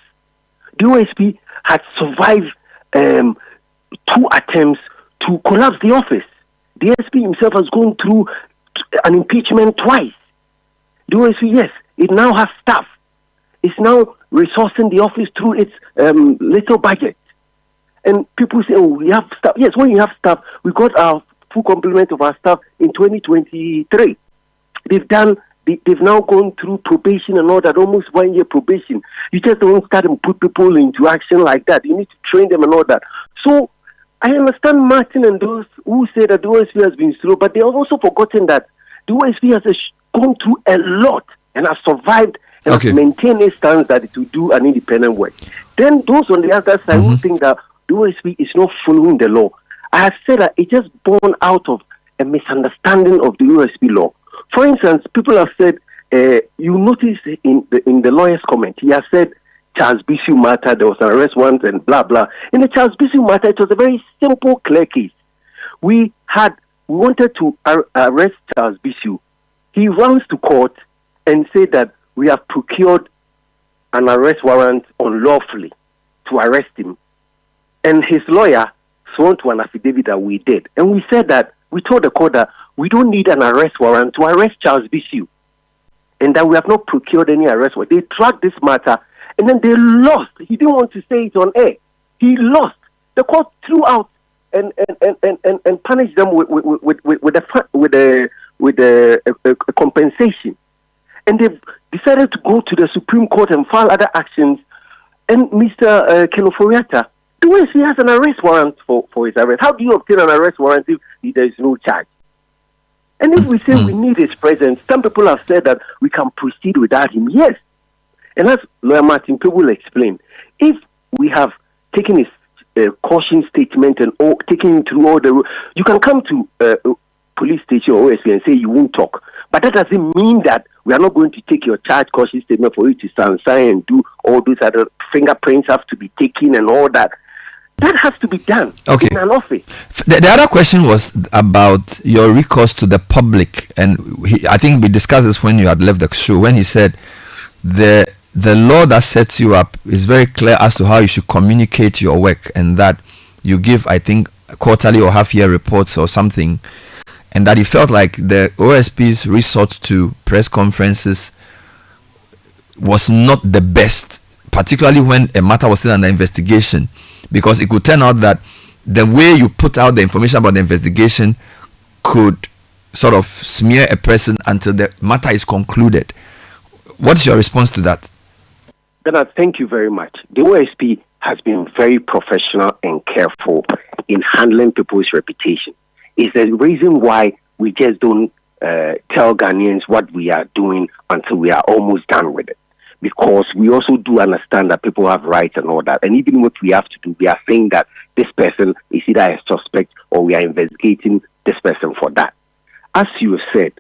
The OSP had survived 2 attempts to collapse the office. The SP himself has gone through an impeachment twice. The OSP, yes, it now has staff. It's now resourcing the office through its little budget. And people say, oh, we have staff. Yes, when you have staff, we got our full complement of our staff in 2023. They've now gone through probation and all that, almost 1 year probation. You just don't start and put people into action like that. You need to train them and all that. So I understand Martin and those who say that the OSP has been slow, but they have also forgotten that the OSP has gone through a lot and has survived and has maintained a stance that it will do an independent work. Then those on the other side who think that the OSP is not following the law, I have said that it just born out of a misunderstanding of the OSP law. For instance, people have said, you notice in the lawyer's comment, he has said Charles Bisu matter, there was an arrest warrant and blah, blah. In the Charles Bisu matter, it was a very simple, clear case. We wanted to arrest Charles Bisu. He runs to court and said that we have procured an arrest warrant unlawfully to arrest him. And his lawyer sworn to an affidavit that we did. And we said that, we told the court that we don't need an arrest warrant to arrest Charles Bisu. And that we have not procured any arrest warrant. They tracked this matter and then they lost. He didn't want to say it on air. He lost. The court threw out and punished them with a compensation. And they decided to go to the Supreme Court and file other actions. And Mr. Ken Ofori-Atta, the OSP has an arrest warrant for his arrest. How do you obtain an arrest warrant if there is no charge? And if we say we need his presence, some people have said that we can proceed without him. Yes. And as Lawyer Martin People explained, if we have taken his caution statement and taken him through all the... You can come to police station or OSP and say you won't talk. But that doesn't mean that we are not going to take your charge caution statement for you to sign and do all those other fingerprints have to be taken and all that. That has to be done in an office. The other question was about your recourse to the public, and I think we discussed this when you had left the show, when he said the law that sets you up is very clear as to how you should communicate your work, and that you give, I think, quarterly or half-year reports or something, and that he felt like the OSP's resort to press conferences was not the best, particularly when a matter was still under investigation, because it could turn out that the way you put out the information about the investigation could sort of smear a person until the matter is concluded. What's your response to that? Bernard, thank you very much. The OSP has been very professional and careful in handling people's reputation. It's the reason why we just don't tell Ghanaians what we are doing until we are almost done with it. Because we also do understand that people have rights and all that. And even what we have to do, we are saying that this person is either a suspect or we are investigating this person for that. As you said,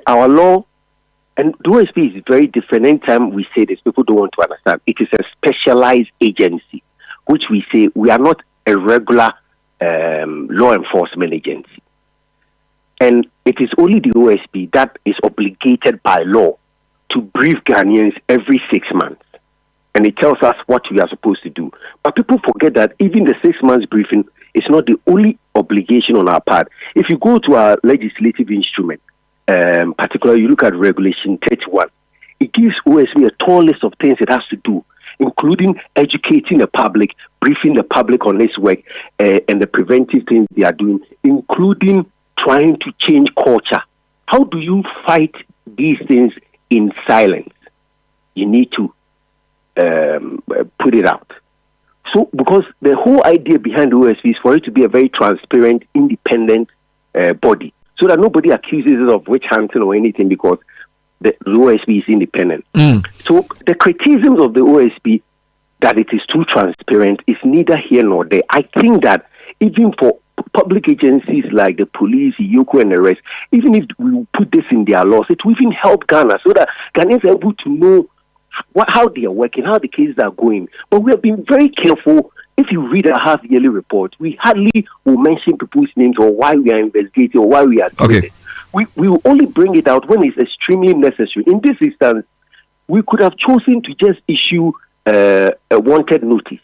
our law and the OSP is very different. Anytime we say this, people don't want to understand. It is a specialized agency, which we say we are not a regular law enforcement agency. And it is only the OSP that is obligated by law to brief Ghanaians every 6 months. And it tells us what we are supposed to do. But people forget that even the 6 months briefing is not the only obligation on our part. If you go to our legislative instrument, particularly you look at Regulation 31, it gives OSP a tall list of things it has to do, including educating the public, briefing the public on its work, and the preventive things they are doing, including trying to change culture. How do you fight these things in silence? You need to put it out. So, because the whole idea behind the OSP is for it to be a very transparent, independent body, so that nobody accuses us of witch hunting or anything, because the OSP is independent. So, the criticisms of the OSP that it is too transparent is neither here nor there. I think that even for public agencies like the police, Yoko, and the rest, even if we put this in their laws, it will even help Ghana so that Ghanaians are able to know how they are working, how the cases are going. But we have been very careful. If you read our half-yearly report, we hardly will mention people's names or why we are investigating or why we are doing it. We will only bring it out when it's extremely necessary. In this instance, we could have chosen to just issue a wanted notice.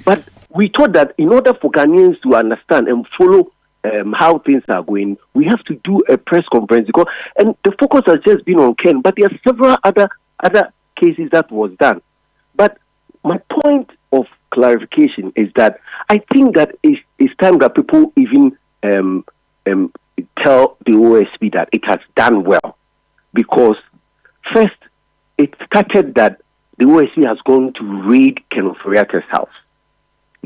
But we thought that in order for Ghanaians to understand and follow how things are going, we have to do a press conference. And the focus has just been on Ken, but there are several other cases that was done. But my point of clarification is that I think that it's time that people even tell the OSP that it has done well. Because first, it started that the OSP has gone to raid Ken Ofori-Atta's house.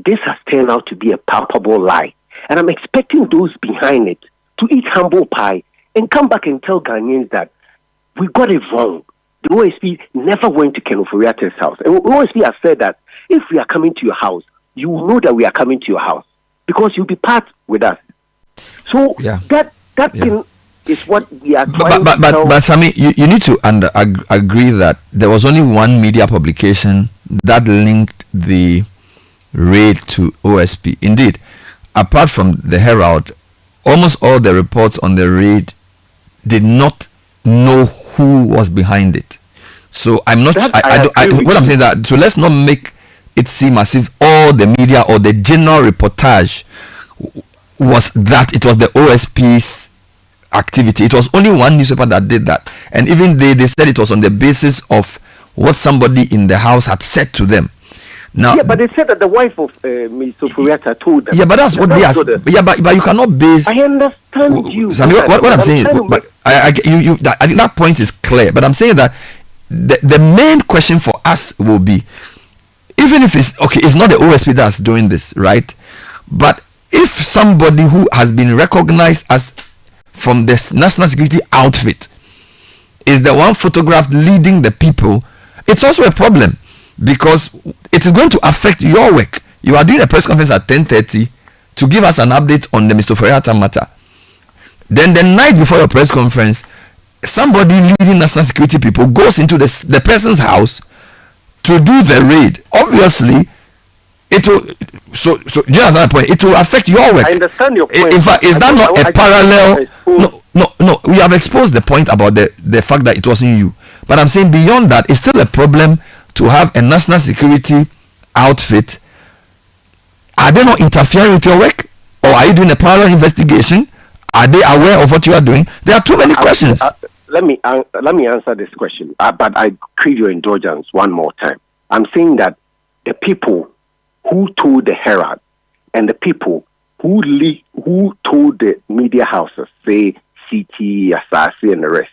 this has turned out to be a palpable lie. And I'm expecting those behind it to eat humble pie and come back and tell Ghanaians that we got it wrong. The OSP never went to Ken Ofori-Atta's house. And OSP has said that if we are coming to your house, you will know that we are coming to your house because you'll be part with us. So that thing is what we are trying to tell. But Sammy, you need to agree that there was only one media publication that linked the raid to OSP. Indeed, apart from the Herald, almost all the reports on the raid did not know who was behind it. So I'm not. What I'm saying is that, so let's not make it seem as if all the media or the general reportage was that it was the OSP's activity. It was only one newspaper that did that, and even they said it was on the basis of what somebody in the house had said to them. Now, yeah, but they said that the wife of Mr. Ofori-Atta told them. Yeah, but that's what they are. Yeah, but you cannot base. I understand you. I mean, what I'm saying is, but I think that point is clear. But I'm saying that the main question for us will be, even if it's okay, it's not the OSP that's doing this, right? But if somebody who has been recognized as from the national security outfit is the one photographed leading the people, it's also a problem, because it is going to affect your work. You are doing a press conference at 10:30 to give us an update on the Mr. Ofori-Atta matter. Then the night before your press conference, somebody leading national security people goes into the person's house to do the raid. Obviously, it will. So do you understand the point? It will affect your work. I understand your point. In fact, is that not a parallel? No. We have exposed the point about the fact that it wasn't you. But I'm saying beyond that, it's still a problem to have a national security outfit. Are they not interfering with your work, or are you doing a parallel investigation? Are they aware of what you are doing? There are too many questions. Let me answer this question, but I crave your indulgence one more time. I'm saying that the people who told the Herald and the people who told the media houses, say CT, Asasi, and the rest,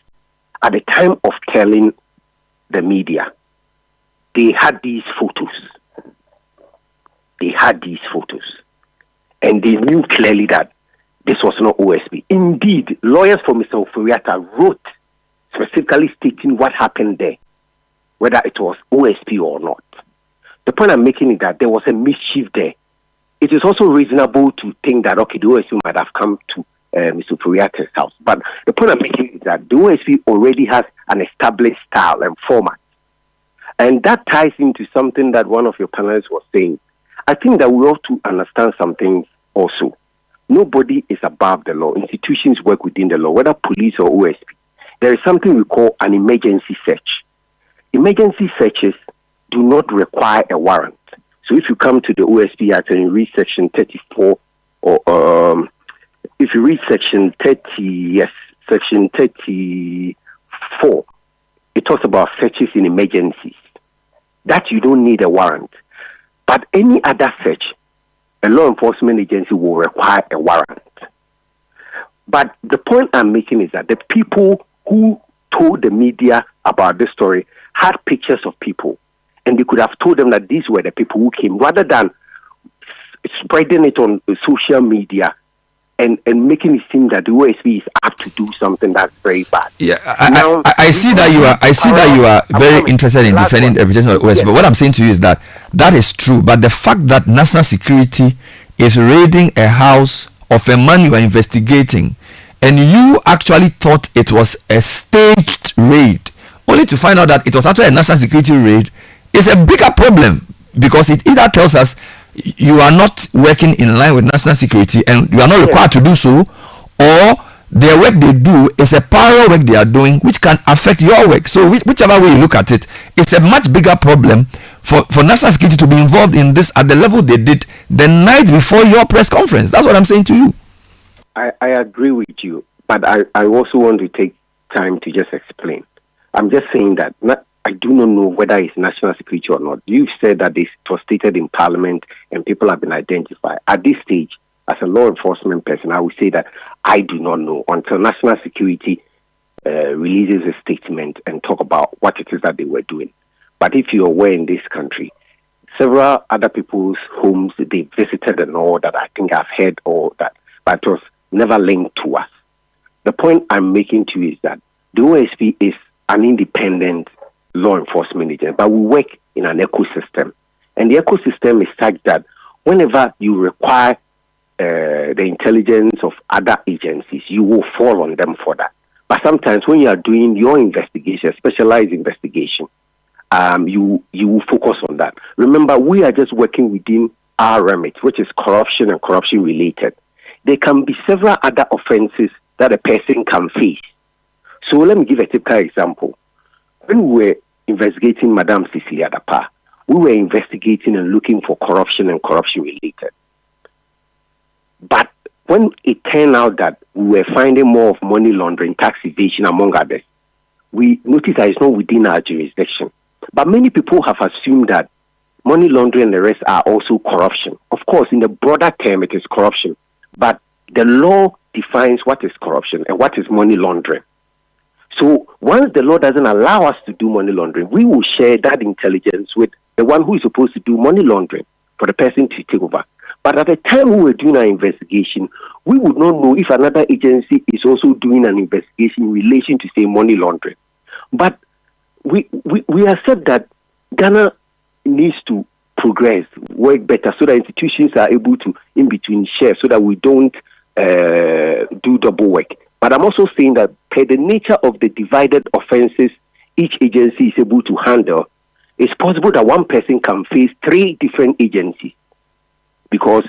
at the time of telling the media, they had these photos. And they knew clearly that this was not OSP. Indeed, lawyers for Mr. Ofori-Atta wrote specifically stating what happened there, whether it was OSP or not. The point I'm making is that there was a mischief there. It is also reasonable to think that, okay, the OSP might have come to Mr. Ofori-Atta's house. But the point I'm making is that the OSP already has an established style and format. And that ties into something that one of your panelists was saying. I think that we ought to understand some things also. Nobody is above the law. Institutions work within the law, whether police or OSP. There is something we call an emergency search. Emergency searches do not require a warrant. So if you come to the OSP Act and you read Section 34, or if you read Section 30, Section 34, it talks about searches in emergencies. That you don't need a warrant. But any other search, a law enforcement agency will require a warrant. But the point I'm making is that the people who told the media about this story had pictures of people, and they could have told them that these were the people who came, rather than spreading it on social media and making it seem that the OSP is apt to do something that's very bad. Yeah, I see that you are very interested in defending the reputation of the OSP. But what I'm saying to you is that is true. But the fact that national security is raiding a house of a man you are investigating, and you actually thought it was a staged raid, only to find out that it was actually a national security raid, is a bigger problem, because it either tells us you are not working in line with national security and you are not required to do so, or the work they do is a parallel work they are doing which can affect your work. So whichever way you look at it, it's a much bigger problem for national security to be involved in this at the level they did the night before your press conference. That's what I'm saying to you. I agree with you, but I also want to take time to just explain. I'm just saying that I do not know whether it's national security or not. You've said that it was stated in Parliament and people have been identified. At this stage, as a law enforcement person, I would say that I do not know until national security releases a statement and talk about what it is that they were doing. But if you're aware in this country, several other people's homes they visited and all that. I think I've heard all that, but it was never linked to us. The point I'm making to you is that the OSP is an independent law enforcement agent, but we work in an ecosystem. And the ecosystem is such that whenever you require the intelligence of other agencies, you will fall on them for that. But sometimes when you are doing your investigation, specialized investigation, you will focus on that. Remember, we are just working within our remit, which is corruption and corruption related. There can be several other offenses that a person can face. So let me give a typical example. When we were investigating Madame Cecilia Jakpa, we were investigating and looking for corruption and corruption related. But when it turned out that we were finding more of money laundering, tax evasion, among others, we noticed that it's not within our jurisdiction. But many people have assumed that money laundering and the rest are also corruption. Of course, in the broader term, it is corruption. But the law defines what is corruption and what is money laundering. So once the law doesn't allow us to do money laundering, we will share that intelligence with the one who is supposed to do money laundering for the person to take over. But at the time we were doing our investigation, we would not know if another agency is also doing an investigation in relation to, say, money laundering. But we accept that Ghana needs to progress, work better, so that institutions are able to, in between, share, so that we don't do double work. But I'm also saying that per the nature of the divided offenses each agency is able to handle, it's possible that one person can face three different agencies. Because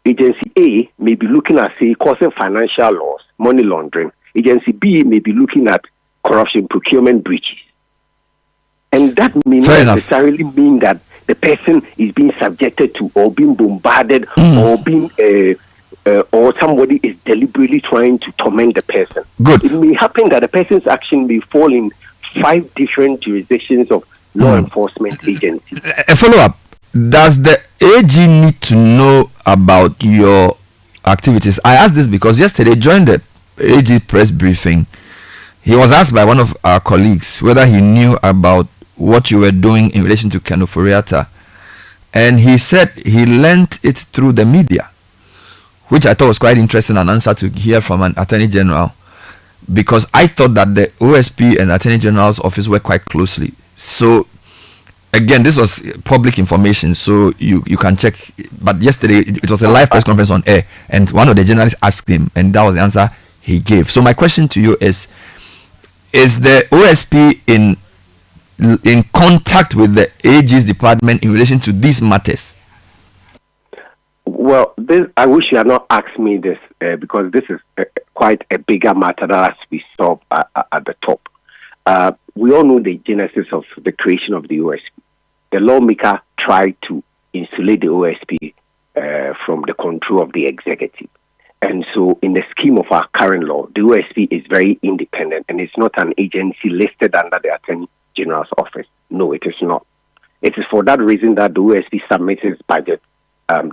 agency A may be looking at, say, causing financial loss, money laundering. Agency B may be looking at corruption, procurement breaches. And that may not necessarily mean that the person is being subjected to or being bombarded or being or somebody is deliberately trying to torment the person. Good. It may happen that the person's action may fall in 5 different jurisdictions of law enforcement agencies. A follow-up. Does the AG need to know about your activities? I asked this because yesterday during the AG press briefing, he was asked by one of our colleagues whether he knew about what you were doing in relation to Ken Ofori-Atta, and he said he learned it through the media, which I thought was quite interesting, an answer to hear from an Attorney General, because I thought that the OSP and Attorney General's office work quite closely. So again, this was public information, so you can check. But yesterday it was a live press conference on air, and one of the journalists asked him, and that was the answer he gave. So my question to you is the OSP in contact with the AG's department in relation to these matters? Well, I wish you had not asked me this because this is quite a bigger matter that has to be solved at the top. We all know the genesis of the creation of the OSP. The lawmaker tried to insulate the OSP from the control of the executive. And so in the scheme of our current law, the OSP is very independent and it's not an agency listed under the Attorney General's office. No, it is not. It is for that reason that the OSP submits its budget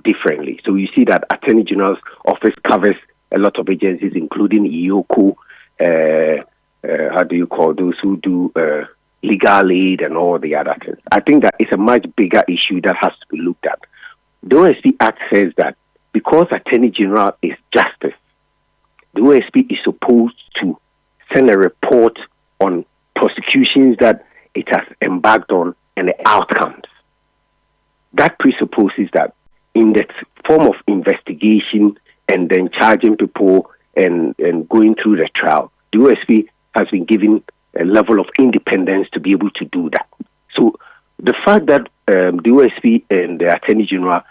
differently. So you see that Attorney General's office covers a lot of agencies, including EOCO, how do you call those who do legal aid and all the other things. I think that it's a much bigger issue that has to be looked at. The OSP Act says that because Attorney General is justice, the OSP is supposed to send a report on prosecutions that it has embarked on and the outcomes. That presupposes that in the form of investigation and then charging people and going through the trial, the OSP has been given a level of independence to be able to do that. So the fact that the OSP and the Attorney General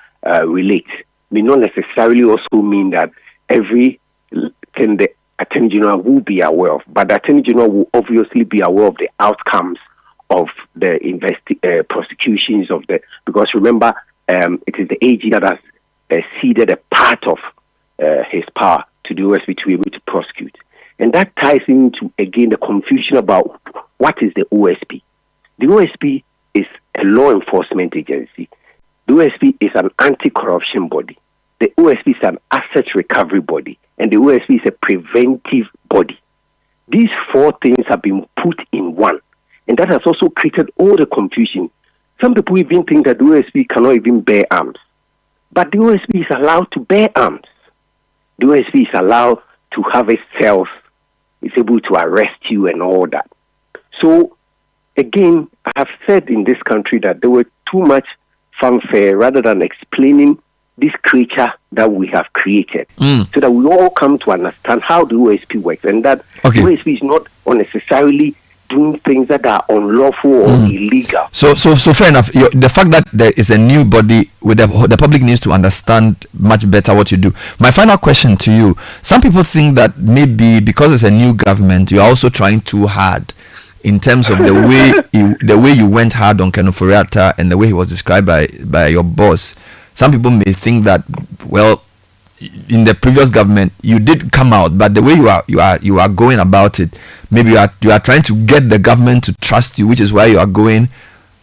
relate may not necessarily also mean that everything the Attorney General will be aware of, but the Attorney General will obviously be aware of the outcomes of the prosecutions of the, because remember, it is the AG that has ceded a part of his power to the OSP to be able to prosecute. And that ties into, again, the confusion about what is the OSP. The OSP is a law enforcement agency. The OSP is an anti-corruption body. The OSP is an asset recovery body. And the OSP is a preventive body. These 4 things have been put in one. And that has also created all the confusion. Some people even think that the OSP cannot even bear arms. But the OSP is allowed to bear arms. The OSP is allowed to have a cells, it's able to arrest you and all that. So, again, I have said in this country that there were too much fanfare rather than explaining this creature that we have created, so that we all come to understand how the OSP works, and that the OSP is not unnecessarily doing things that are unlawful or illegal. So fair enough. The fact that there is a new body, with the public needs to understand much better what you do. My final question to you: some people think that maybe because it's a new government, you are also trying too hard in terms of the way you went hard on Ken Ofori-Atta and the way he was described by your boss. Some people may think that, well, in the previous government you did come out, but the way you are going about it, maybe you are trying to get the government to trust you, which is why you are going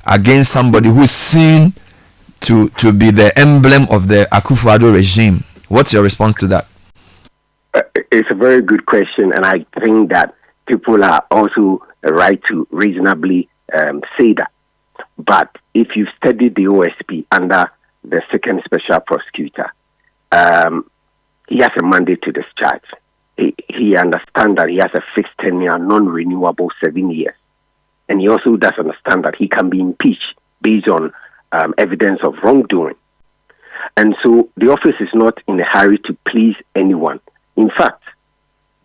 against somebody who is seen to be the emblem of the Akufo-Addo regime. What's your response to that? It's a very good question, and I think that people are also right to reasonably say that. But if you study the OSP under the second special prosecutor, he has a mandate to discharge. He understands that he has a fixed tenure, non-renewable 7 years. And he also does understand that he can be impeached based on evidence of wrongdoing. And so the office is not in a hurry to please anyone. In fact,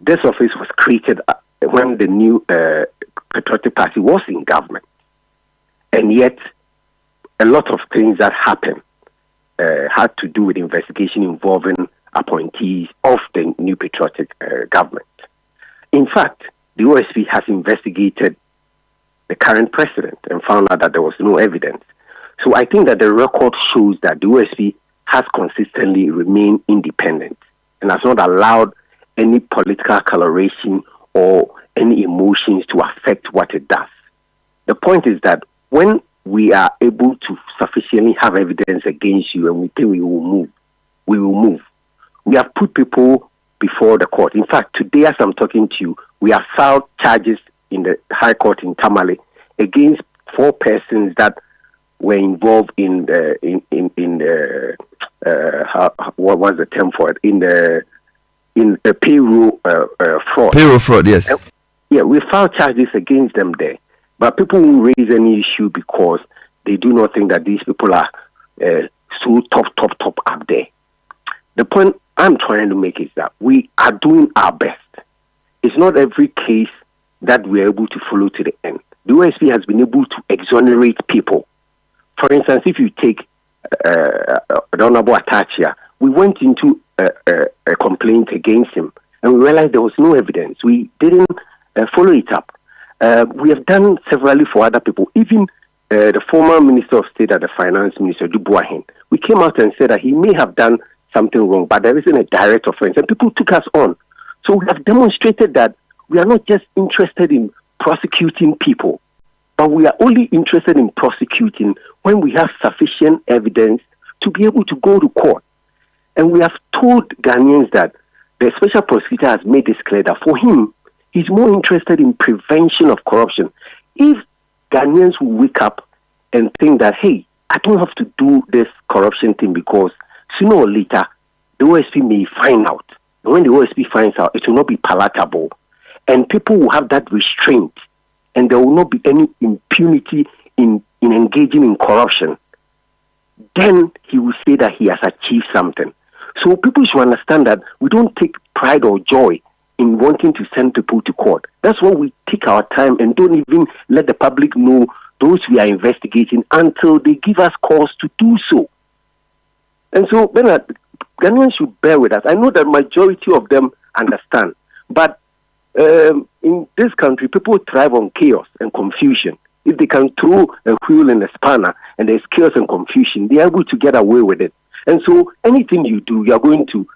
this office was created when the new Patriotic Party was in government. And yet, a lot of things that happened had to do with investigation involving appointees of the new patriotic government. In fact, the OSP has investigated the current president and found out that there was no evidence. So I think that the record shows that the OSP has consistently remained independent and has not allowed any political coloration or any emotions to affect what it does. The point is that when we are able to sufficiently have evidence against you and we think we will move, we will move. We have put people before the court. In fact, today as I'm talking to you, we have filed charges in the High Court in Tamale against 4 persons that were involved in the what was the term for it, in the payroll fraud. Payroll fraud, yes. Yeah, we filed charges against them there. But people won't raise any issue because they do not think that these people are so top up there. The point I'm trying to make is that we are doing our best. It's not every case that we're able to follow to the end. The OSP has been able to exonerate people. For instance, if you take Honorable Attachia, we went into a complaint against him and we realized there was no evidence. We didn't follow it up. We have done severally for other people. Even the former Minister of State and the Finance Minister, Dubois, we came out and said that he may have done something wrong, but there isn't a direct offense, and people took us on. So we have demonstrated that we are not just interested in prosecuting people, but we are only interested in prosecuting when we have sufficient evidence to be able to go to court. And we have told Ghanaians that the special prosecutor has made this clear that for him, he's more interested in prevention of corruption. If Ghanaians will wake up and think that, hey, I don't have to do this corruption thing because sooner or later, the OSP may find out. And when the OSP finds out, it will not be palatable. And people will have that restraint. And there will not be any impunity in engaging in corruption. Then he will say that he has achieved something. So people should understand that we don't take pride or joy in wanting to send people to court. That's why we take our time and don't even let the public know those we are investigating until they give us cause to do so. And so, Bernard, Ghanaians should bear with us. I know that majority of them understand. But in this country, people thrive on chaos and confusion. If they can throw a wheel in a spanner and there's chaos and confusion, they are able to get away with it. And so anything you do, you are going to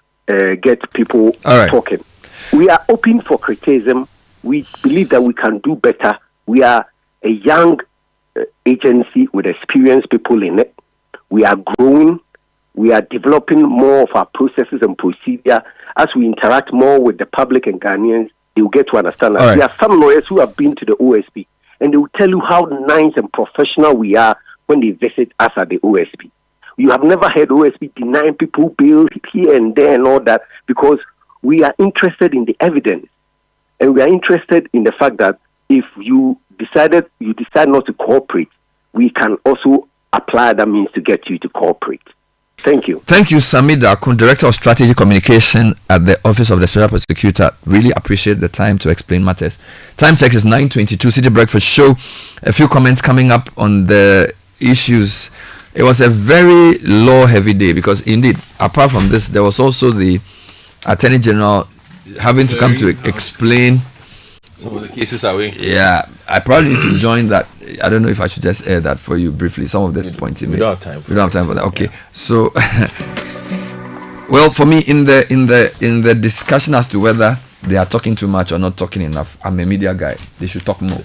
get people talking. We are open for criticism. We believe that we can do better. We are a young agency with experienced people in it. We are growing. We are developing more of our processes and procedure. As we interact more with the public and Ghanaians, they will get to understand that. There are some lawyers who have been to the OSP, and they will tell you how nice and professional we are when they visit us at the OSP. You have never heard OSP denying people bail here and there and all that, because we are interested in the evidence. And we are interested in the fact that if you decide not to cooperate, we can also apply that means to get you to cooperate. Thank you. Thank you, Sammy Dakun, Director of Strategic Communication at the Office of the Special Prosecutor. Really appreciate the time to explain matters. Time check is 9:22. City Breakfast Show. A few comments coming up on the issues. It was a very law-heavy day because, indeed, apart from this, there was also the Attorney General having to come to explain some of the cases are we. Yeah, I probably need to join that. I don't know if I should just air that for you briefly. Some of the points he made. We don't have time. We don't have time for that. Okay, so well, for me, in the discussion as to whether they are talking too much or not talking enough, I'm a media guy. They should talk more.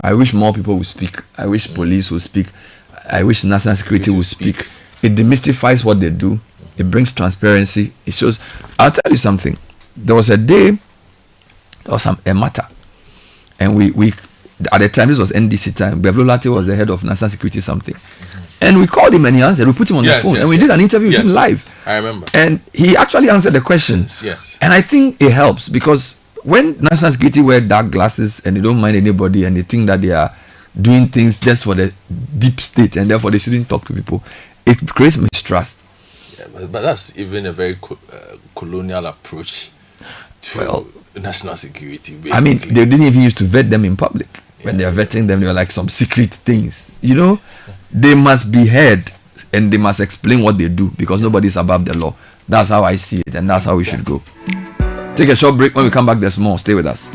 I wish more people would speak. I wish police would speak. I wish national security would speak. It demystifies what they do. It brings transparency. It shows. I'll tell you something. There was a day. There was a matter, and we at the time, this was NDC time. Legality was the head of national security something, and we called him and he answered. We put him on the phone and we did an interview with him live. I remember. And he actually answered the questions. Yes. And I think it helps because when national security wear dark glasses and they don't mind anybody and they think that they are doing things just for the deep state and therefore they shouldn't talk to people, it creates mistrust. Yeah, but that's even a very colonial approach to national security. Basically. I mean, they didn't even used to vet them in public. When they are vetting them, they were like some secret things. You know, they must be heard and they must explain what they do because nobody's above the law. That's how I see it, and that's how we should go. Take a short break. When we come back, there's more. Stay with us.